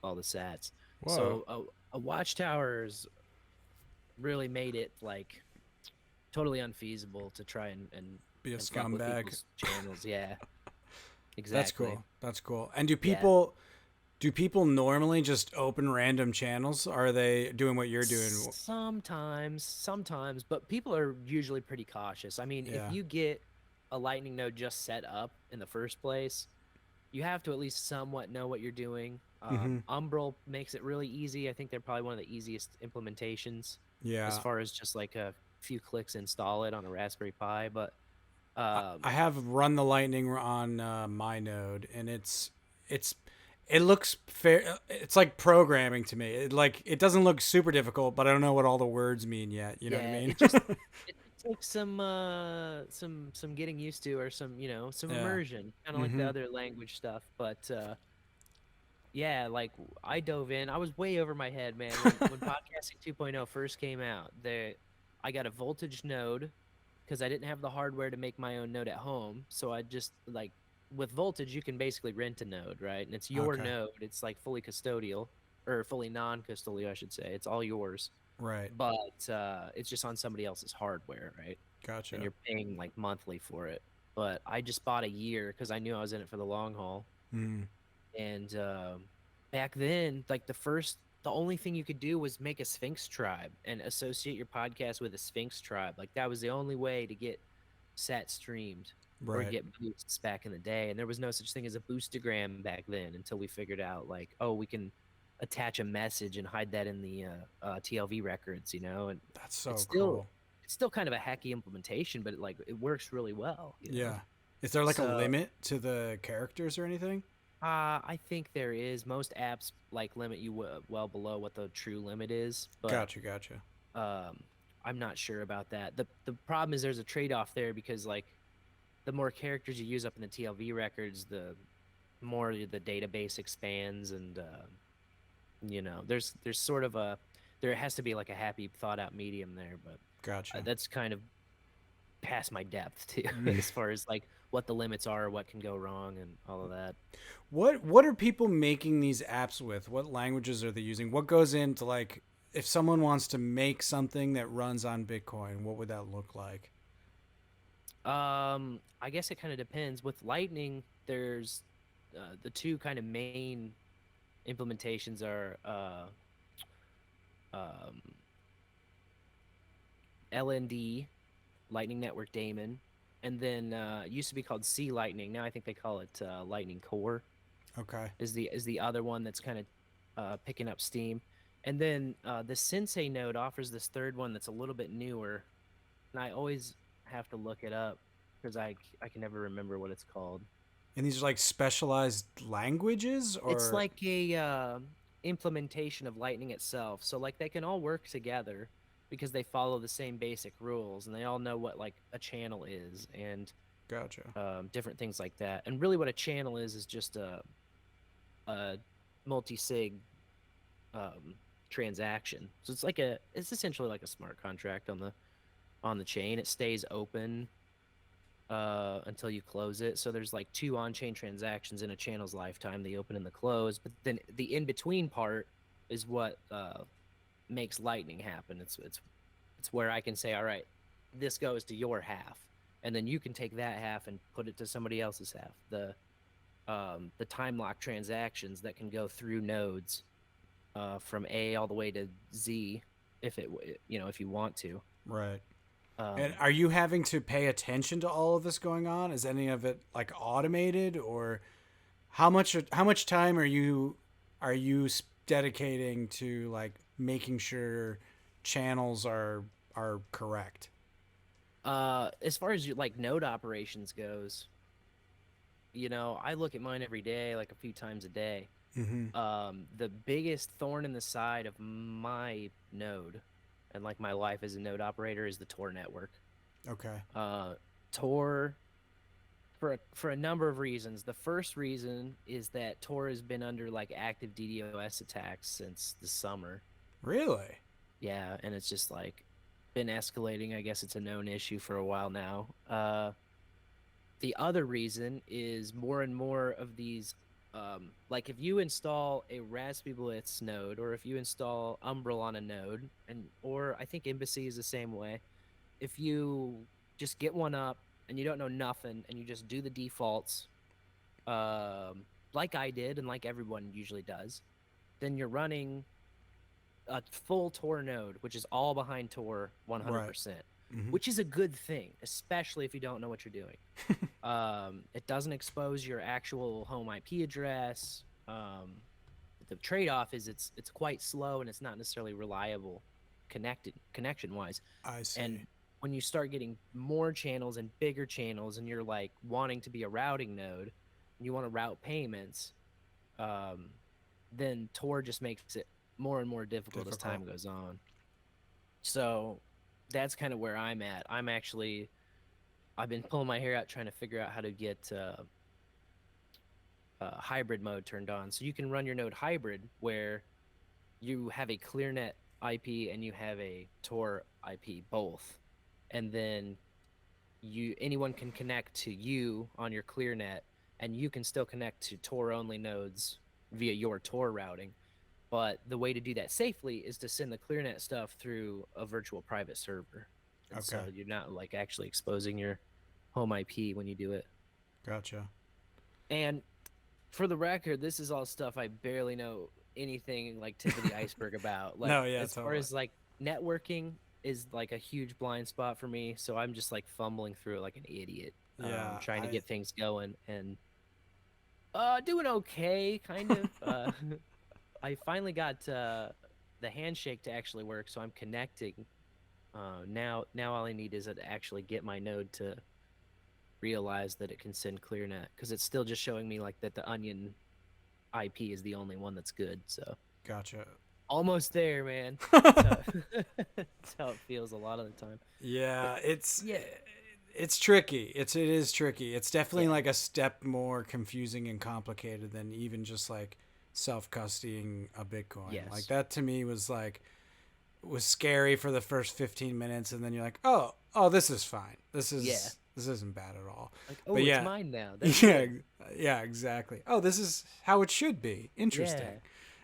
B: all the sats.
A: Whoa,
B: So a watchtower's really made it like totally unfeasible to try
A: be a
B: and fuck with
A: scumbag.
B: people's channels. Yeah,
A: That's
B: exactly.
A: cool. That's cool. And do
B: Yeah.
A: people normally just open random channels? Are they doing what you're doing?
B: Sometimes, but people are usually pretty cautious. I mean, if
A: Yeah.
B: you get a Lightning node just set up in the first place, you have to at least somewhat know what you're doing.
A: Mm-hmm.
B: Umbral makes it really easy. I think they're probably one of the easiest implementations as
A: Yeah.
B: far as just like a few clicks install it on a Raspberry Pi. But
A: I have run the Lightning on my node, and it's it looks fair. It's like programming to me. It doesn't look super difficult, but I don't know what all the words mean yet. You know what I
B: yeah,
A: mean?
B: it takes some getting used to, or some
A: Yeah.
B: immersion, kind of like the
A: Mm-hmm.
B: other language stuff. But yeah, like I dove in. I was way over my head, man. When podcasting 2.0 first came out, I got a voltage node because I didn't have the hardware to make my own node at home. So I just like with voltage, you can basically rent a node, right? And it's your
A: Okay.
B: node. It's like fully custodial or fully non-custodial, I should say. It's all yours.
A: Right.
B: but it's just on somebody else's hardware, right? And
A: Gotcha.
B: you're paying like monthly for it. But I just bought a year because I knew I was in it for the long haul.
A: Mm.
B: And back then, like the only thing you could do was make a Sphinx tribe and associate your podcast with a Sphinx tribe. Like that was the only way to get set streamed or
A: Right.
B: get boosts back in the day. And there was no such thing as a boostagram back then until we figured out like, oh, we can attach a message and hide that in the TLV records, and
A: That's
B: it's
A: so
B: still
A: cool.
B: it's still kind of a hacky implementation, but it works really well.
A: Yeah. Is there like a
B: So
A: limit to the characters or anything?
B: I think there is. Most apps like limit you well below what the true limit is, but
A: Gotcha. Gotcha.
B: um, I'm not sure about that. The problem is there's a trade off there because like the more characters you use up in the TLV records, the more the database expands, and there's sort of there has to be like a happy thought out medium there, but
A: Gotcha.
B: that's kind of past my depth too,
A: Mm.
B: as far as like what the limits are, what can go wrong, and all of that.
A: What are people making these apps with? What languages are they using? What goes into like if someone wants to make something that runs on Bitcoin, what would that look like?
B: I guess it kind of depends. With Lightning, there's the two kind of main implementations are um, LND, Lightning Network Daemon, and then it used to be called C Lightning. Now I think they call it Lightning Core.
A: Okay.
B: Is the other one that's kind of picking up steam, and then the Sensei node offers this third one that's a little bit newer, and I always have to look it up because I can never remember what it's called.
A: And these are like specialized languages
B: It's
A: or
B: like a implementation of Lightning itself. So like they can all work together because they follow the same basic rules and they all know what like a channel is and
A: gotcha.
B: different things like that. And really, what a channel is just a multi-sig um, transaction. So it's essentially like a smart contract on the chain. It stays open until you close it. So there's like two on-chain transactions in a channel's lifetime, the open and the close. But then the in-between part is what makes Lightning happen. It's where I can say, all right, this goes to your half, and then you can take that half and put it to somebody else's half. The time lock transactions that can go through nodes from A all the way to Z, if you want to.
A: Right. And
B: Um,
A: are you having to pay attention to all of this going on? Is any of it like automated or how much time are you dedicating to like making sure channels are correct?
B: as far as like node operations goes, I look at mine every day, like a few times a day.
A: Mm-hmm.
B: The biggest thorn in the side of my node and like my life as a node operator is the Tor network.
A: Okay.
B: Uh, Tor for a number of reasons. The first reason is that Tor has been under like active DDoS attacks since the summer.
A: Really?
B: Yeah, and it's just like been escalating. I guess it's a known issue for a while now. The other reason is more and more of these, like if you install a Raspberry Blitz node, or if you install Umbrel on a node, or I think Embassy is the same way. If you just get one up and you don't know nothing and you just do the defaults, like I did and like everyone usually does, then you're running a full Tor node, which is all behind Tor
A: Right.
B: 100%,
A: Mm-hmm.
B: which is a good thing, especially if you don't know what you're doing. It doesn't expose your actual home IP address. The trade-off is it's quite slow and it's not necessarily reliable connection wise.
A: I
B: And
A: see.
B: when you start getting more channels and bigger channels, and you're like wanting to be a routing node, and you want to route payments, um, then Tor just makes it more and more difficult as
A: Difficult.
B: time goes on. So that's kind of where I'm at. I've been pulling my hair out trying to figure out how to get hybrid mode turned on. So you can run your node hybrid where you have a ClearNet IP and you have a Tor IP both. And then anyone can connect to you on your ClearNet, and you can still connect to Tor only nodes via your Tor routing. But the way to do that safely is to send the ClearNet stuff through a virtual private server. And
A: Okay.
B: so you're not like actually exposing your home IP when you do it.
A: Gotcha.
B: And for the record, this is all stuff I barely know anything like tip of the iceberg about. Like
A: No, yeah,
B: as far
A: totally.
B: as like networking is like a huge blind spot for me. So I'm just like fumbling through it like an idiot,
A: Yeah,
B: trying to get things going and doing okay, kind of. I finally got the handshake to actually work, so I'm connecting. Now all I need is to actually get my node to realize that it can send ClearNet because it's still just showing me like that the Onion IP is the only one that's good. So
A: gotcha.
B: almost there, man. That's how, that's how it feels a lot of the time. But
A: Yeah,
B: yeah,
A: it's tricky. It is tricky. It's definitely
B: yeah,
A: like a step more confusing and complicated than even just like self custodying a Bitcoin. Like
B: yes,
A: that to me was like was scary for the first 15 minutes, and then you're like, oh, this is fine.
B: yeah.
A: This isn't bad at all.
B: Like,
A: But
B: oh, it's
A: yeah,
B: mine now. That's
A: yeah,
B: good.
A: yeah, exactly. Oh, this is how it should be.
B: Yeah.
A: Interesting.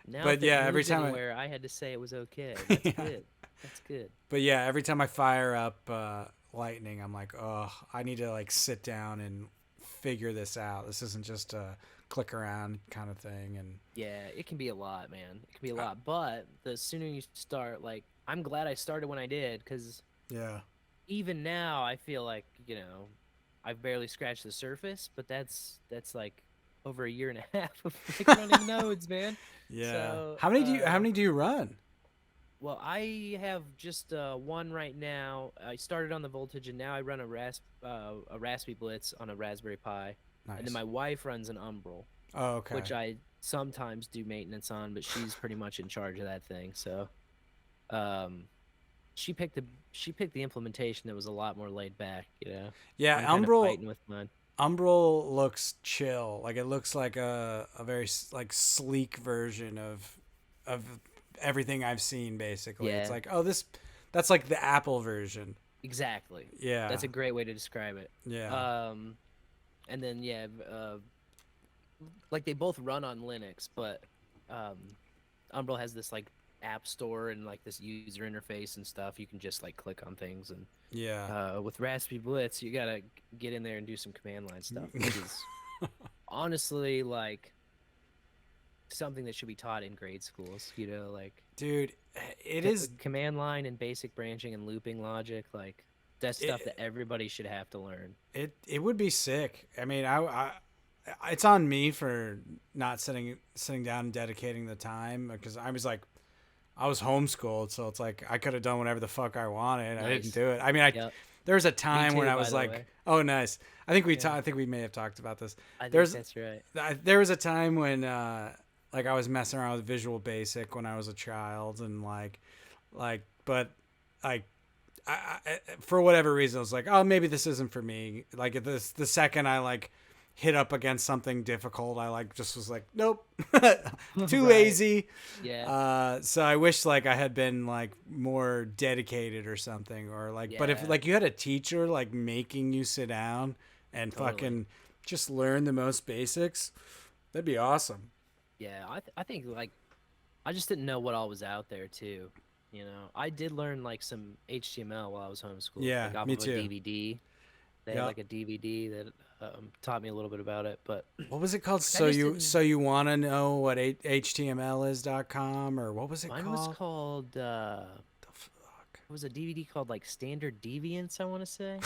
B: Now
A: But
B: if it
A: yeah, every
B: moves
A: time
B: anywhere, I had to say it was okay.
A: I
B: That's
A: yeah,
B: good. That's good.
A: but yeah, every time I fire up Lightning, I'm like, oh, I need to like sit down and figure this out. This isn't just a click around kind of thing. And
B: Yeah, it can be a lot, man. It can be a
A: uh,
B: lot. But the sooner you start, like, I'm glad I started when I did, because
A: yeah,
B: even now I feel like, I've barely scratched the surface, but that's like over a year and a half of like running nodes, man.
A: yeah.
B: So,
A: How many do you run?
B: well, I have just one right now. I started on the voltage, and now I run a Raspberry Blitz on a Raspberry Pi, and then
A: Nice.
B: my wife runs an Umbrel,
A: Oh, okay.
B: which I sometimes do maintenance on, but she's pretty much in charge of that thing. So, um, she picked the she picked the implementation that was a lot more laid back.
A: Yeah,
B: I'm kind of
A: Umbral
B: fighting with mine.
A: Umbral looks chill. Like it looks like a very like sleek version of everything I've seen. Basically, it's
B: Yeah,
A: like, oh, this that's like the Apple version.
B: exactly.
A: Yeah,
B: That's a great way to describe it.
A: yeah,
B: Um, and then yeah, like they both run on Linux, but um, Umbrel has this like app store and like this user interface and stuff. You can just like click on things, and
A: yeah.
B: with Raspberry Blitz, you gotta get in there and do some command line stuff, which is honestly like something that should be taught in grade schools. Like
A: Dude, it is
B: command line and basic branching and looping logic. Like that's stuff
A: it
B: that everybody should have to learn.
A: it would be sick. I mean, it's on me for not sitting down and dedicating the time because I was homeschooled, so it's like I could have done whatever the fuck I wanted. I didn't
B: Nice.
A: do it. I mean,
B: Yep.
A: there was a
B: Me
A: time when
B: too,
A: I
B: by
A: was
B: the
A: like,
B: way.
A: oh, nice. I think
B: Yeah.
A: I think we may have talked about this.
B: I think
A: There's
B: that's right.
A: there was a time when like I was messing around with Visual Basic when I was a child and but like for whatever reason I was like, oh, maybe this isn't for me. Like the second I like hit up against something difficult, I like just was like, nope, too
B: Right.
A: lazy.
B: Yeah.
A: So I wish like I had been like more dedicated or something, or like, but if
B: Yeah.
A: like you had a teacher like making you sit down and
B: Totally.
A: fucking just learn the most basics, that'd be awesome.
B: Yeah. I think like I just didn't know what all was out there too. I did learn like some HTML while I was homeschooled,
A: Yeah,
B: like off
A: me
B: of a
A: too.
B: DVD. They had
A: Yeah.
B: like a DVD that taught me a little bit about it, but
A: What was it called?
B: I just didn't.
A: So you want to know what HTML is.com, or what was it
B: Mine was
A: called?
B: called
A: The fuck?
B: it was a DVD called like Standard Deviants, I want to say.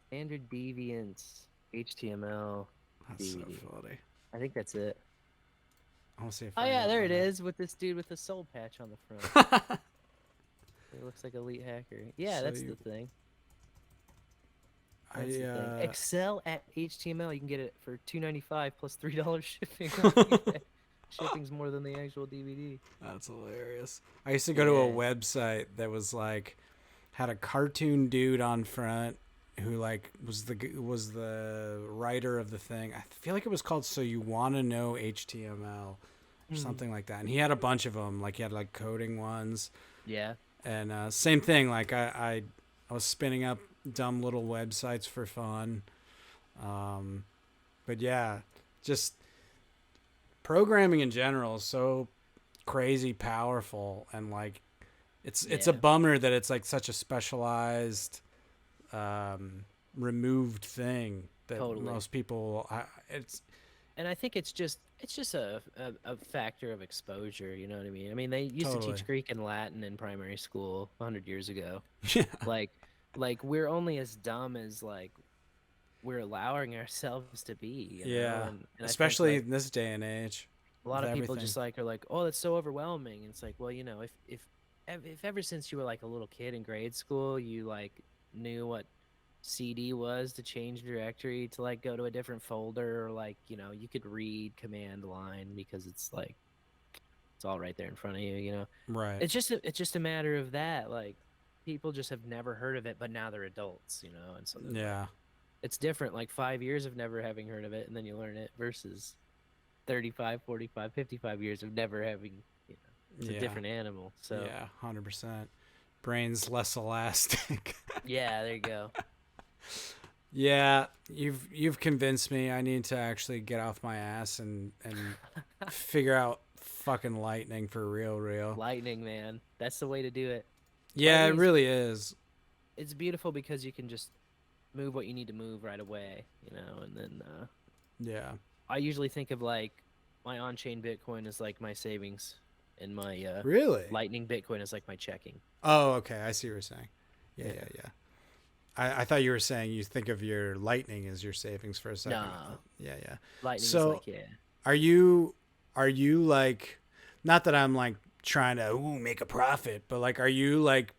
B: Standard Deviants HTML
A: That's so
B: DVD.
A: funny.
B: I think that's it.
A: I want to see if
B: Oh
A: I can
B: yeah, there it
A: find
B: is with this dude with the soul patch on the front.
A: that.
B: It looks like Elite Hacker. Yeah,
A: So
B: that's the
A: you,
B: thing. That's
A: I
B: the thing. Excel at HTML, you can get it for $2.95 plus $3 shipping on eBay. Shipping's more than the actual DVD.
A: That's hilarious. I used to go to a
B: Yeah.
A: website that was like had a cartoon dude on front who like was the writer of the thing. I feel like it was called So You Want to Know HTML or
B: Mhm.
A: something like that. And he had a bunch of them. Like he had like coding ones
B: Yeah.
A: and same thing. Like I was spinning up dumb little websites for fun. But yeah, just Programming in general is so crazy powerful, and like it's a
B: Yeah,
A: bummer that it's like such a specialized removed thing that
B: totally.
A: most people it's
B: And I think it's just a factor of exposure. You know what I mean? I mean, they used to
A: totally.
B: teach Greek and Latin in primary school 100 years ago.
A: Yeah.
B: Like, like we're only as dumb as like we're allowing ourselves to be. You know,
A: Yeah,
B: and I think
A: especially
B: like
A: in this day and age
B: a lot
A: with
B: of people
A: everything.
B: just like are like, oh, that's so overwhelming. And it's like, well, if ever since you were like a little kid in grade school, you like knew what CD was to change directory to like go to a different folder, or like you could read command line because it's like it's all right there in front of you.
A: Right.
B: It's just a matter of that. Like people just have never heard of it, but now they're adults, and so then like
A: Yeah.
B: it's different. Like 5 years of never having heard of it, and then you learn it versus 35, 45, 55 years of never having, it's a
A: Yeah.
B: different animal. So,
A: Yeah. 100%. Brain's less elastic.
B: yeah, there you go.
A: Yeah, you've convinced me. I need to actually get off my ass and figure out fucking lightning for real, real.
B: Lightning, man. That's the way to do it.
A: Yeah, it
B: Lightning is
A: really is.
B: it's beautiful because you can just move what you need to move right away, and then
A: Yeah.
B: I usually think of like my on-chain Bitcoin is like my savings and my
A: Really?
B: Lightning Bitcoin is like my checking.
A: Oh, okay. I see what you're saying. Yeah,
B: Yeah.
A: yeah, yeah. I thought you were saying you think of your lightning as your savings for a second.
B: Nah,
A: Yeah, yeah.
B: Lightning is
A: So
B: like, yeah.
A: are you like, not that I'm like trying to make a profit, but like are you like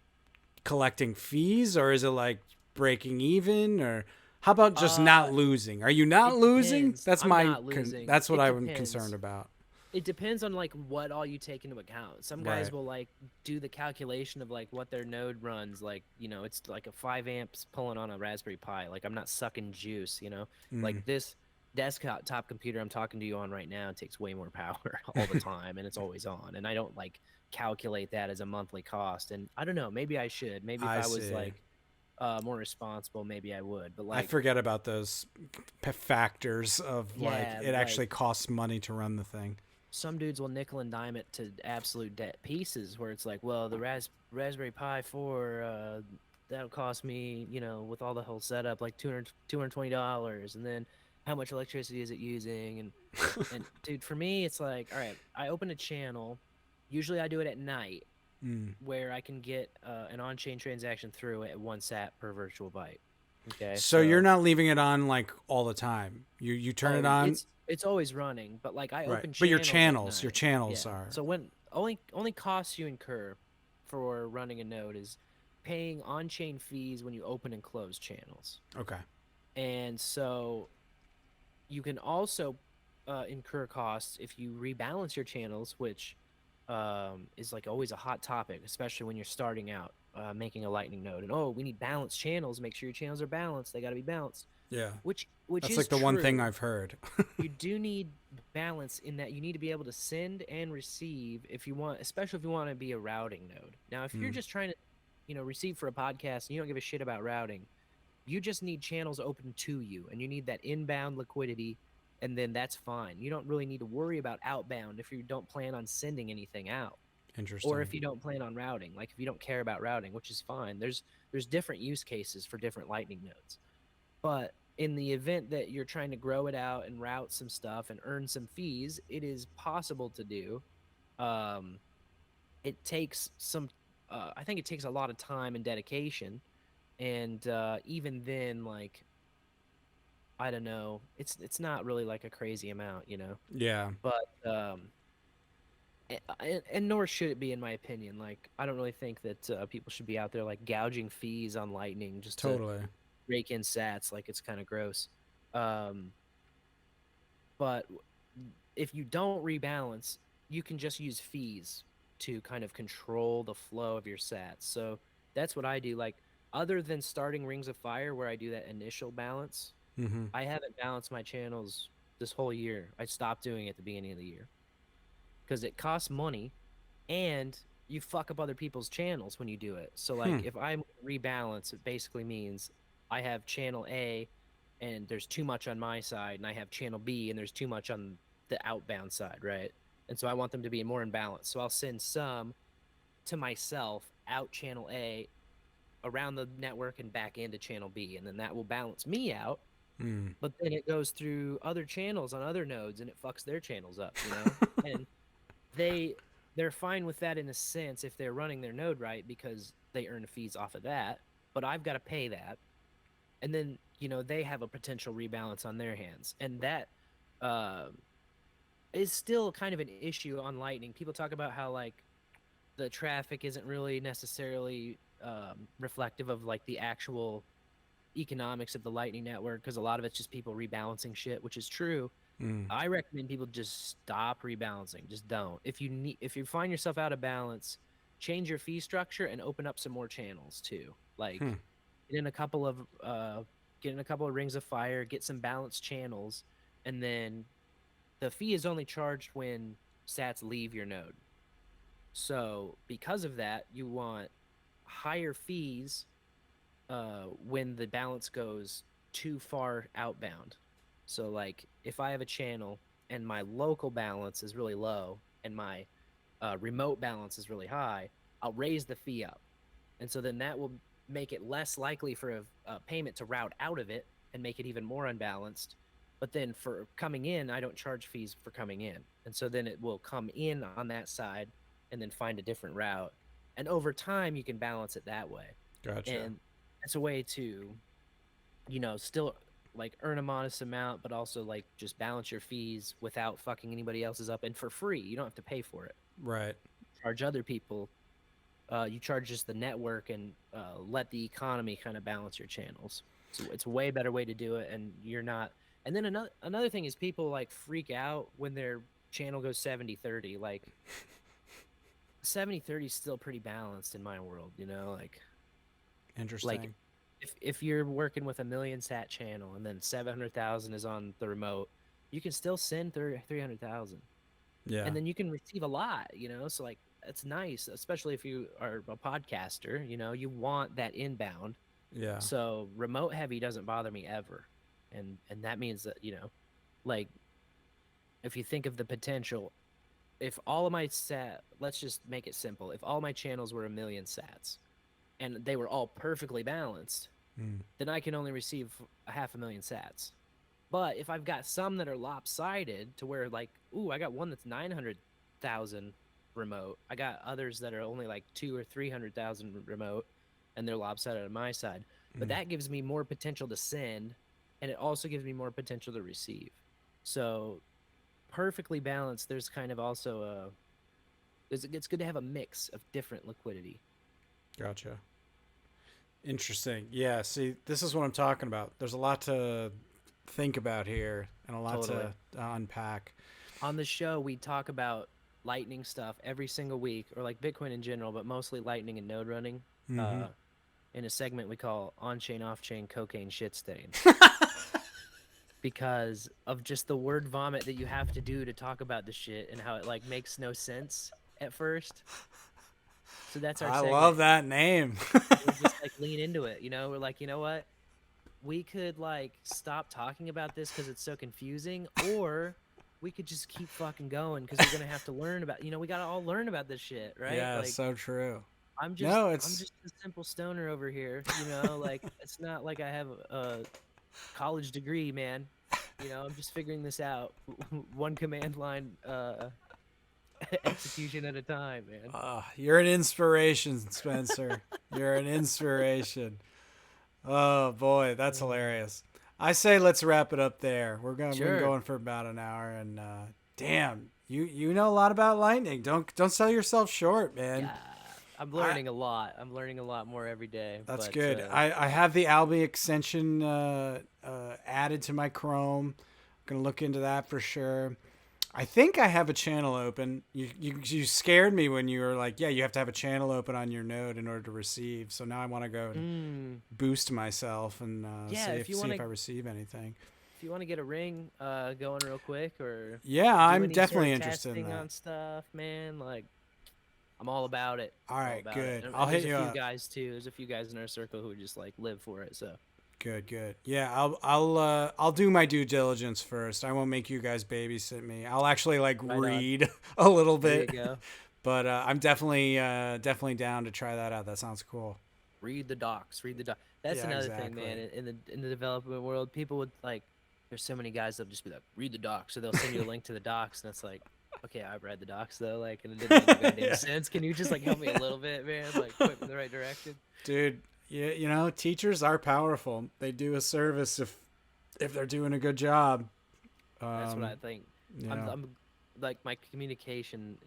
A: collecting fees, or is it like breaking even, or how about just
B: Uh
A: not losing? Are you not
B: it
A: losing?
B: depends.
A: That's
B: I'm
A: my
B: not losing.
A: that's what
B: It
A: I'm concerned
B: depends.
A: about.
B: It depends on like what all you take into account. Some guys
A: Right.
B: will like do the calculation of like what their node runs, like it's like a 5 amps pulling on a Raspberry Pi. Like I'm not sucking juice.
A: Mm.
B: Like this desktop top computer I'm talking to you on right now takes way more power all the time, and it's always on. And I don't like calculate that as a monthly cost. And I don't know, maybe I should. Maybe if
A: I
B: I was
A: see.
B: like more responsible, maybe I would. But
A: I
B: like,
A: forget about those factors of like
B: yeah,
A: it
B: like
A: actually costs money to run the thing.
B: some dudes will nickel and dime it to absolute debt pieces where it's like, well, the Raspberry Pi 4 that'll cost me, with all the whole setup like $220, and then how much electricity is it using? And dude, for me it's like, all right, I open a channel, usually I do it at night,
A: Mm.
B: where I can get an on-chain transaction through at 1 sat per virtual byte. Okay,
A: So you're
B: so
A: not leaving it on like all the time. You turn it
B: oh,
A: on,
B: it's always running, but like I
A: right?
B: open
A: But
B: channels at
A: your
B: night.
A: channels
B: Yeah.
A: are
B: So when only costs you incur for running a node is paying on-chain fees when you open and close channels.
A: okay.
B: And so you can also incur costs if you rebalance your channels, which is like always a hot topic, especially when you're starting out making a Lightning node. And oh, we need balanced channels. Make sure your channels are balanced. They got to be balanced.
A: Yeah.
B: Which
A: That's
B: is
A: like the one thing
B: true.
A: I've heard.
B: You do need balance in that you need to be able to send and receive if you want, especially if you want to be a routing node. Now, if you're
A: Mm,
B: just trying to, receive for a podcast and you don't give a shit about routing, you just need channels open to you and you need that inbound liquidity, and then that's fine. You don't really need to worry about outbound if you don't plan on sending anything out, or
A: interesting.
B: if you don't plan on routing, like if you don't care about routing, which is fine. There's different use cases for different Lightning nodes. But in the event that you're trying to grow it out and route some stuff and earn some fees, it is possible to do. Um, it takes some, I think it takes a lot of time and dedication. And even then, like, I don't know, it's not really like a crazy amount.
A: Yeah.
B: But and nor should it be, in my opinion. Like, I don't really think that people should be out there like gouging fees on Lightning just to
A: Totally.
B: rake in sats. Like, it's kind of gross. Um, but if you don't rebalance, you can just use fees to kind of control the flow of your sats. So that's what I do. Like, other than starting Rings of Fire, where I do that initial balance,
A: Mm-hmm.
B: I haven't balanced my channels this whole year. I stopped doing it at the beginning of the year because it costs money, and you fuck up other people's channels when you do it. So
A: Hmm.
B: like if I rebalance, it basically means I have channel A and there's too much on my side, and I have channel B and there's too much on the outbound side, right? And so I want them to be more in balance. So I'll send some to myself out channel A around the network and back into channel B, and then that will balance me out.
A: Mm.
B: But then it goes through other channels on other nodes and it fucks their channels up, you know? And they they're fine with that in a sense if they're running their node right because they earn fees off of that, but I've got to pay that. And then, they have a potential rebalance on their hands. And that uh, is still kind of an issue on Lightning. People talk about how like the traffic isn't really necessarily reflective of like the actual economics of the Lightning Network because a lot of it's just people rebalancing shit, which is true.
A: Mm.
B: I recommend people just stop rebalancing. Just don't. If you find yourself out of balance, change your fee structure and open up some more channels too. Like
A: Hmm.
B: get in a couple of rings of fire, get some balanced channels, and then the fee is only charged when sats leave your node. So because of that, you want higher fees when the balance goes too far outbound. So like if I have a channel and my local balance is really low and my remote balance is really high, I'll raise the fee up. And so then that will make it less likely for a payment to route out of it and make it even more unbalanced. But then for coming in, I don't charge fees for coming in. And so then it will come in on that side and then find a different route. And over time, you can balance it that way.
A: Gotcha.
B: And it's a way to, still like earn a modest amount, but also like just balance your fees without fucking anybody else's up and for free. You don't have to pay for it.
A: Right.
B: Charge other people. You charge just the network and let the economy kind of balance your channels. So it's a way better way to do it, and you're not. And then another thing is people like freak out when their channel goes 70-30. Like 70-30 is still pretty balanced in my world, like
A: Interesting.
B: if you're working with a million sat channel and then 700,000 is on the remote, you can still send 300,000
A: Yeah.
B: and then you can receive a lot, so like it's nice, especially if you are a podcaster, you want that inbound.
A: Yeah.
B: So remote heavy doesn't bother me ever. And that means that, like if you think of the potential, if all of my let's just make it simple. If all my channels were a million sats and they were all perfectly balanced,
A: Mm.
B: then I can only receive 500,000 sats. But if I've got some that are lopsided to where like, ooh, I got one that's 900,000 remote. I got others that are only like 2 or 300,000 remote, and they're lopsided on my side. But that gives me more potential to send, and it also gives me more potential to receive. So perfectly balanced. There's kind of also it's good to have a mix of different liquidity.
A: Gotcha. Interesting. Yeah. See, this is what I'm talking about. There's a lot to think about here and a lot
B: Totally.
A: to unpack.
B: On the show, we talk about Lightning stuff every single week, or like Bitcoin in general, but mostly Lightning and node running.
A: Mm-hmm.
B: In a segment we call on-chain, off-chain, cocaine shit stains, because of just the word vomit that you have to do to talk about the shit and how it like makes no sense at first. So that's our
A: I
B: segment.
A: love that name.
B: We'll just like lean into it, We're like, you know what? We could like stop talking about this because it's so confusing, or we could just keep fucking going because we're gonna have to learn about. We gotta all learn about this shit, right?
A: Yeah,
B: Like
A: so true.
B: I'm
A: No,
B: just a simple stoner over here, Like it's not like I have a college degree, man. I'm just figuring this out one command line execution at a time, man.
A: you're an inspiration, Spencer. You're an inspiration. Oh boy, that's hilarious. I say let's wrap it up there. We've been
B: Sure.
A: going for about an hour, and damn, you know a lot about Lightning. Don't sell yourself short, man.
B: Yeah, I'm learning a lot. I'm learning a lot more every day.
A: That's
B: But
A: good. I have the Albi extension added to my Chrome. Gonna look into that for sure. I think I have a channel open. You scared me when you were like, yeah, you have to have a channel open on your node in order to receive. So now I want to go and boost myself and
B: yeah,
A: see if I receive anything.
B: if you want to get a ring going real quick, or
A: Yeah,
B: do
A: I'm
B: any sort
A: definitely
B: of
A: interested in
B: testing
A: that.
B: on stuff, man, like I'm all about it.
A: All
B: All
A: right,
B: about it.
A: good.
B: And
A: I'll
B: there's
A: hit
B: a
A: you
B: few
A: up.
B: guys too. There's a few guys in our circle who just like live for it. So
A: Good, good. Yeah, I'll do my due diligence first. I won't make you guys babysit me. I'll actually like
B: Right on.
A: read a little
B: There you
A: bit,
B: go.
A: but I'm definitely down to try that out. That sounds cool.
B: Read the docs. Read the doc. That's
A: Yeah,
B: another thing, man.
A: exactly.
B: In the development world, people would like. There's so many guys that'll just be like, read the docs, so they'll send you a link to the docs, and it's like, okay, I've read the docs though, like, and it didn't make no goddamn
A: Yeah.
B: sense. Can you just like help me a little bit, man? Like, point me in the right direction.
A: Dude, yeah, teachers are powerful. They do a service if they're doing a good job.
B: That's what
A: Um,
B: I think.
A: you
B: I'm,
A: know.
B: I'm like my communication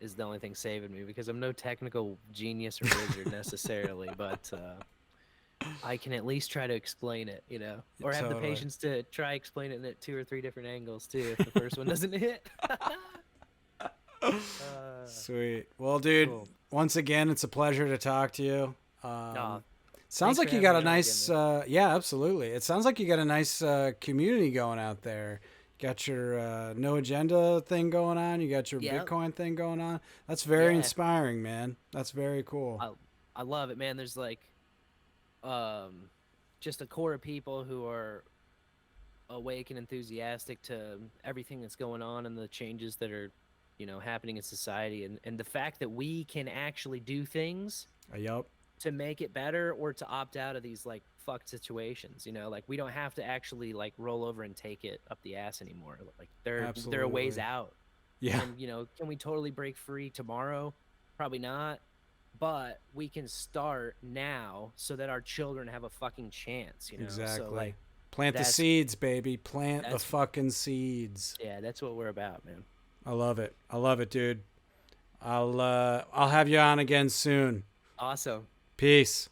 B: is the only thing saving me because I'm no technical genius or wizard necessarily, but I can at least try to explain it, or have the
A: Totally.
B: patience to try explain it at two or three different angles too if the first one doesn't hit.
A: Sweet. Well, dude,
B: Cool.
A: once again, it's a pleasure to talk to you.
B: Oh,
A: Sounds
B: thanks for
A: like you
B: having
A: got a
B: me on again,
A: nice,
B: man.
A: yeah, absolutely. It sounds like you got a nice community going out there. Got your no agenda thing going on. You got your
B: Yeah,
A: Bitcoin thing going on. That's very
B: yeah.
A: inspiring, man. That's very cool.
B: I love it, man. There's like um just a core of people who are awake and enthusiastic to everything that's going on and the changes that are, happening in society and the fact that we can actually do things
A: Yup.
B: to make it better or to opt out of these like fucked situations, like we don't have to actually like roll over and take it up the ass anymore. Like there are ways
A: Absolutely.
B: out.
A: Yeah.
B: And can we totally break free tomorrow? Probably not. But we can start now so that our children have a fucking chance. So
A: Exactly.
B: like
A: Plant the
B: that's
A: seeds, baby. Plant the
B: that's
A: fucking seeds.
B: yeah, that's what we're about, man.
A: I love it. I love it, dude. I'll have you on again soon.
B: Awesome.
A: Peace.